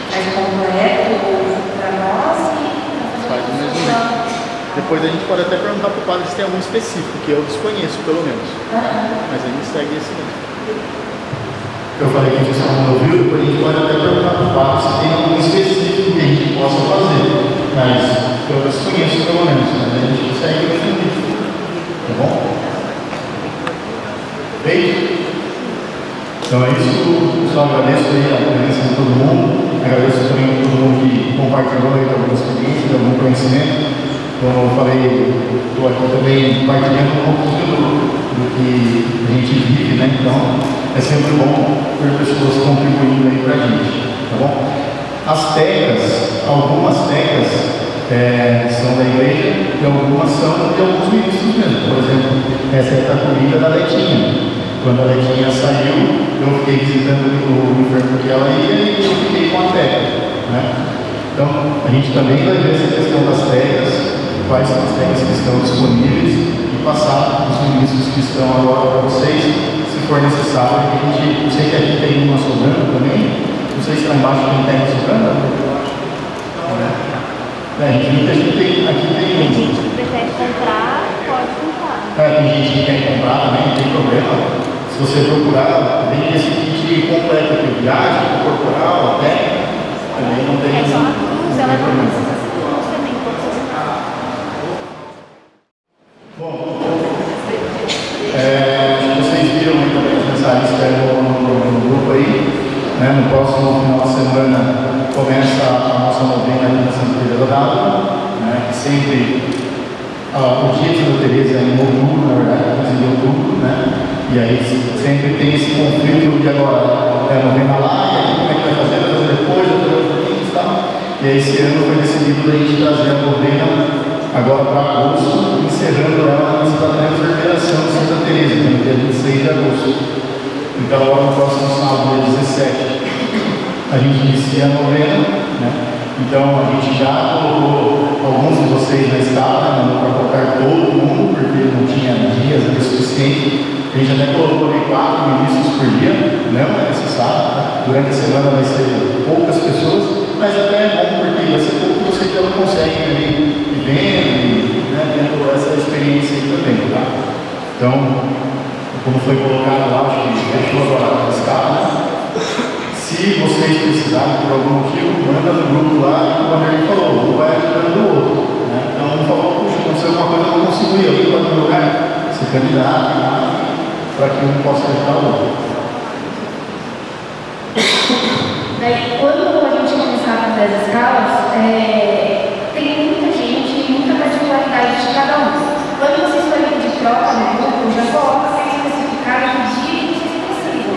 Faz completo para nós e faz o mesmo jeito. Depois a gente pode até perguntar para o padre se tem algum específico, que eu desconheço pelo menos. Mas a gente segue esse mesmo. Eu falei que a gente não ouviu, depois a gente pode até perguntar para o padre se tem algum específico que a gente possa fazer. Mas eu desconheço pelo menos, mas a gente segue o mesmo. Tá bom? Perfeito? Então é isso, pessoal, agradeço aí a presença de todo mundo, agradeço também a todo mundo que compartilhou aí alguma experiência, algum conhecimento. Como eu falei, estou aqui também partilhando um pouquinho do que a gente vive, né? Então é sempre bom ter pessoas contribuindo aí para a gente, tá bom? As tecas, algumas tecas são da igreja e algumas são de alguns ministros mesmo. Por exemplo, essa é a comida da Letinha. Quando a Letinha saiu, eu fiquei visitando o enfermo que ela ia e eu fiquei com a teca, né? Então, a gente também vai ver essa questão das tecas, quais são as tecas que estão disponíveis e passar os ministros que estão agora para vocês, se for necessário. A gente, eu sei que aqui tem uma sobrando também, não sei se lá embaixo não tem sobrando. A gente tem, aqui tem Tem gente que prefere comprar, pode comprar. tem gente que quer comprar também, não tem problema. Se você procurar, vem esse kit completo aqui, viagem, corporal, até, também não tem. É só a cruz, ela não precisa ser cruz também, pode ser nada. Bom, vocês viram aí também as mensagens no grupo aí, né? No próximo final de semana começa a nossa novena aqui na Santa Teresa d'Ávila, né? Que sempre, o dia de Santa Teresa é em outubro, na verdade, 15 de outubro, né? E aí sempre tem esse conflito de agora, novena lá, e aqui como é que vai fazer depois, e tal. E aí esse ano foi decidido a gente trazer a novena agora para agosto, encerrando ela na transverberação de Santa Teresa, que é no dia 26 de agosto. Então agora no próximo sábado, dia 17, a gente inicia a novena, né? Então a gente já colocou alguns de vocês na escala, não para colocar todo mundo, porque não tinha dias suficiente. A gente até colocou 4 ministros por dia, não é necessário, tá? Durante a semana vai ser poucas pessoas, mas até é bom porque vai ser pouco você já consegue ali vivendo, né, tendo essa experiência aí também, tá? Então, como foi colocado lá, acho que fechou agora a escala, né? Se vocês precisarem por algum motivo, manda no grupo lá, como a Maria falou, um vai ajudando o outro, né? Então um falou, puxa, aconteceu alguma coisa, eu não consigo ir, alguém pode me lugar, se candidato, para que um possa ajudar o outro. Daí, quando a gente começar a fazer as escalas, tem muita gente, muita particularidade de cada um. Quando vocês forem pedir troca no grupo, já coloca para especificar o dia que vocês precisam.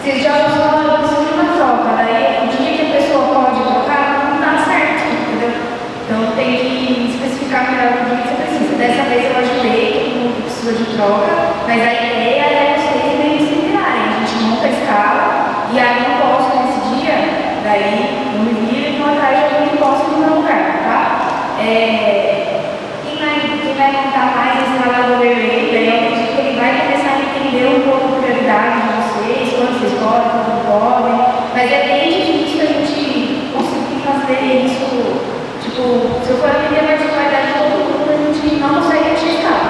Vocês já falam, eu preciso de uma troca, daí o dia que a pessoa pode trocar, não dá certo, entendeu? Então tem que especificar melhor o dia que você precisa. Dessa vez eu ajudei, todo mundo que precisa de troca, mas a ideia é vocês meio se virarem. A gente monta a escala e aí eu posso nesse dia, daí não me vira e vão atrás de alguém que possa no meu lugar, tá? Quem vai montar mais a escala do overlay, daí eu acredito que ele vai começar a entender um pouco a prioridade de vocês, quando vocês podem, quando não podem, mas é bem difícil a gente conseguir fazer isso, tipo, se eu for atender a particularidade de todo mundo, a gente não consegue enxergar.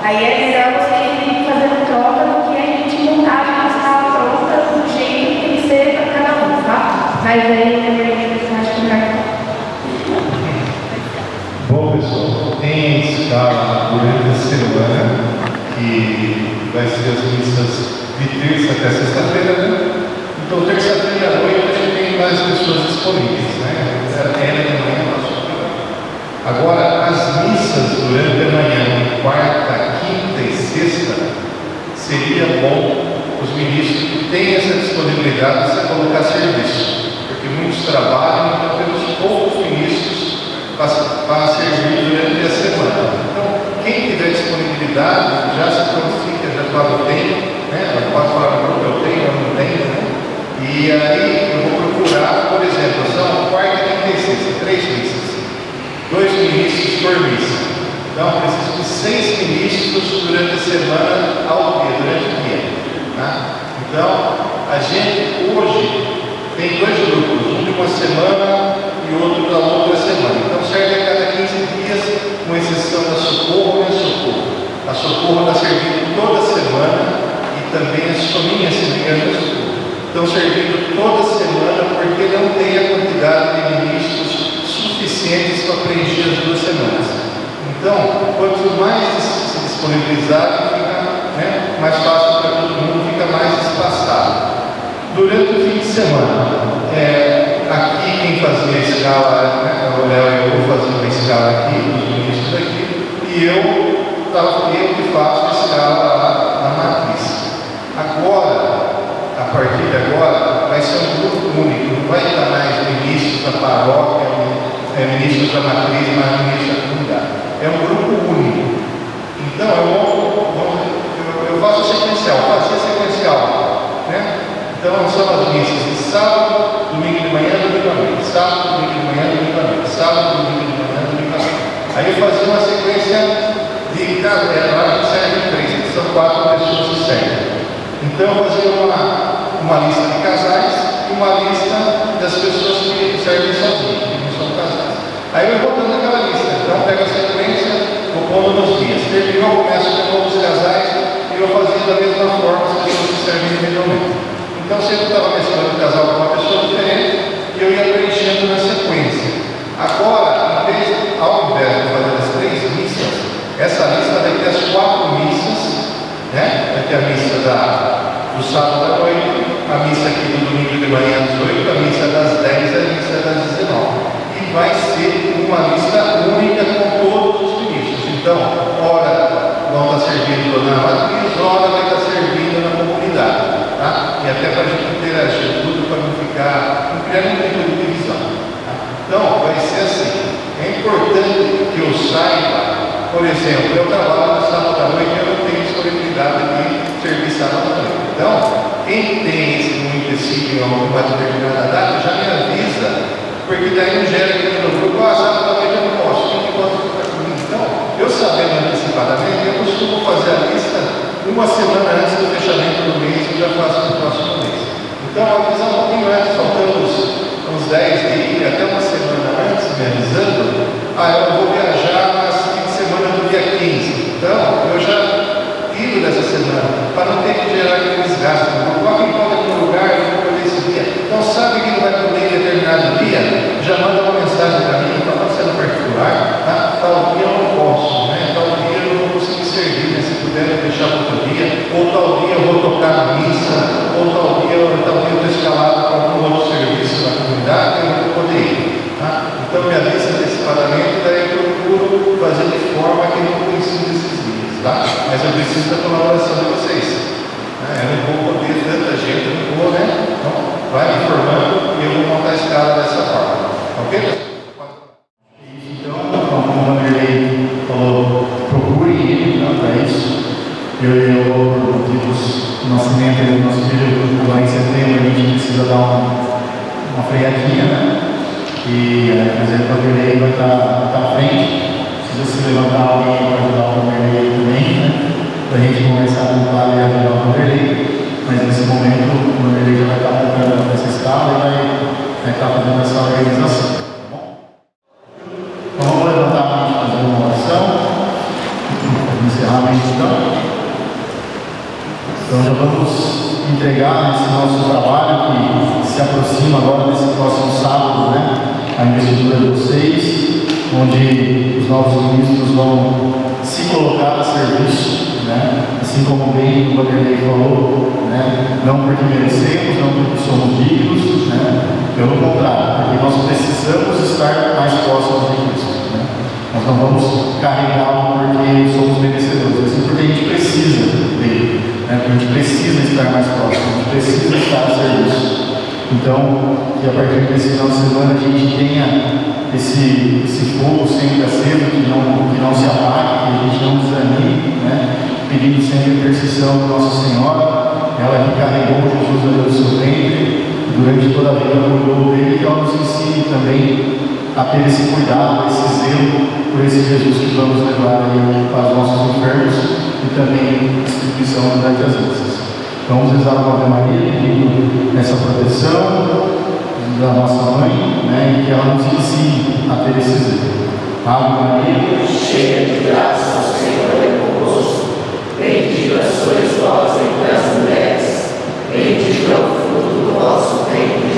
Aí é melhor vocês irem fazendo troca do que a gente montar uma escala pronta do jeito que tem que ser para cada um, tá? Mas aí é melhor acho que melhor. Bom, pessoal, tem escala durante a semana, que vai ser as missas de terça até sexta-feira, né? Então, terça-feira à noite a gente tem mais pessoas disponíveis, né? Até de manhã, nosso programa. Agora, as missas durante a manhã, quarta, quinta e sexta, seria bom os ministros que têm essa disponibilidade de colocar serviço, porque muitos trabalham, então temos poucos ministros para servir durante a semana. Então, quem tiver disponibilidade, já se prontifica, já fala eu tenho, né? Pode falar no grupo, eu tenho, eu não tenho, né? E aí eu vou procurar, por exemplo, são quarta, quinta e sexta, 3 missas, 2 ministros por missa. Então, preciso de 6 ministros durante a semana ao dia, durante o dia. Tá? Então, a gente hoje tem 2 grupos, um de uma semana e outro da outra semana. Então serve a cada 15 dias, com exceção da Socorro e a Socorro. A Socorro está servindo toda semana e também a Soninha, se não me engano, da Socorro. Estão servindo toda semana porque não tem a quantidade de ministros suficientes para preencher as 2 semanas. Então, quanto mais se disponibilizar, fica né, mais fácil para todo mundo, fica mais espaçado. Durante o fim de semana, aqui quem fazia a escala, né, o Léo e eu fazia uma escala aqui, nos ministros aqui, e eu que faço a escala lá na matriz. Agora, a partir de agora, vai ser um grupo único, não vai estar mais ministros da paróquia, ministros da matriz, mas ministros da comunidade. É um grupo único. Então, eu faço sequencial, fazia sequencial, né? Então, são as missas de sábado, domingo de manhã, domingo à noite. Sábado, domingo de manhã, domingo à noite. Sábado, domingo de manhã, domingo à noite. Aí eu fazia uma sequência de lá que serve 3, que são 4 pessoas que servem. Então, eu fazia uma lista de casais e uma lista das pessoas que servem sozinhas, que não são casais. Aí eu vou botando aquela lista. Então, pego a sequência, vou pondo nos dias. Terminou, começo com novos casais e eu fazia da mesma forma as pessoas que servem individualmente. Então, sempre estava mesclando o casal com uma pessoa diferente e eu ia preenchendo na sequência. Agora, ao invés de fazer as 3 missas, essa lista vai ter as 4 missas, né? Vai ter a missa do sábado à noite, a missa aqui do domingo de manhã às 8, a missa das 10 e a missa das 19. E vai ser uma lista única com todos os ministros. Então, ora vão estar servindo na matriz, ora vai estar servindo na comunidade. Tá? E até para a gente interagir tudo, para não criar nenhum tipo de divisão. Tá? Então, vai ser assim. É importante que eu saiba, por exemplo, eu trabalho no sábado à noite e eu não tenho disponibilidade de servir sábado à noite. Então, quem tem esse empecilho em uma determinada data, já me avisa, porque daí não gera aqui no grupo, sábado à noite eu não posso, quem pode ficar comigo? Então, eu sabendo antecipadamente, eu costumo fazer a lista uma semana antes do fechamento do mês, eu já faço no próximo mês. Então, avisar um pouquinho antes, faltando uns 10 dias, até uma semana antes, me avisando, eu vou viajar no fim de semana do dia 15. Então, eu já tiro dessa semana, para não ter que gerar aquele desgaste. Alguém pode ir no lugar, eu vou poder esse dia. Então, sabe que não vai poder em determinado dia, já manda uma mensagem para mim, está sendo particular, tá? Tal dia eu não posso, né? Tal dia eu não vou conseguir servir, né? Se puder deixar para outro dia, ou tal dia eu vou tocar na missa, ou tal dia eu estou escalado para algum outro serviço na comunidade, eu não vou poder ir. Tá? Então, me avisa antecipadamente, daí eu procuro fazer de forma que não coincida esses dias, tá? Mas eu preciso da colaboração de vocês. Eu não vou poder tanta gente, eu não vou, né? Então, vai me informando e eu vou montar a escala dessa forma. Ok, pessoal? Então, como o Vanderlei falou, procure ele para isso. Por motivos do nascimento do nosso filho, lá em setembro, a gente precisa dar uma freadinha, né? E a exemplo, o Vanderlei vai estar à frente. Precisa se levantar alguém para ajudar o Vanderlei também, né? Para a gente conversar com o padre e ajudar o Vanderlei. Mas nesse momento, o Vanderlei já vai estar montando essa escala e vai estar fazendo essa organização. Então, vamos levantar a mão e fazer uma oração. Encerramento, então. Então, já vamos entregar esse nosso trabalho que se aproxima agora nesse próximo sábado, né? A investidura de vocês, onde os novos ministros vão se colocar a serviço, né? Assim como bem o Vanderlei falou, né? Não porque merecemos, não porque somos dignos, né? Pelo contrário, porque nós precisamos estar mais próximos de Cristo, né? Nós não vamos carregá-lo porque somos merecedores, mas sim porque a gente precisa dele, né? Porque a gente precisa estar mais próximo, a gente precisa estar a serviço. Então, que a partir desse final de semana a gente tenha esse fogo sempre aceso, que não se apague, que a gente não desanime, né? Pedindo sempre a intercessão de Nossa Senhora, ela que carregou Jesus dentro do seu ventre, durante toda a vida cuidou dele, que ela nos ensine também a ter esse cuidado, esse zelo por esse Jesus que vamos levar aí para os nossos enfermos e também a instituição durante as missas. Vamos rezar a Ave Maria, pedindo essa proteção da nossa mãe, né, e que ela nos ensine a ter esse zelo. Ave Maria, cheia de graça, o Senhor é convosco. Bendita sois vós entre as mulheres, bendito é o fruto do vosso ventre.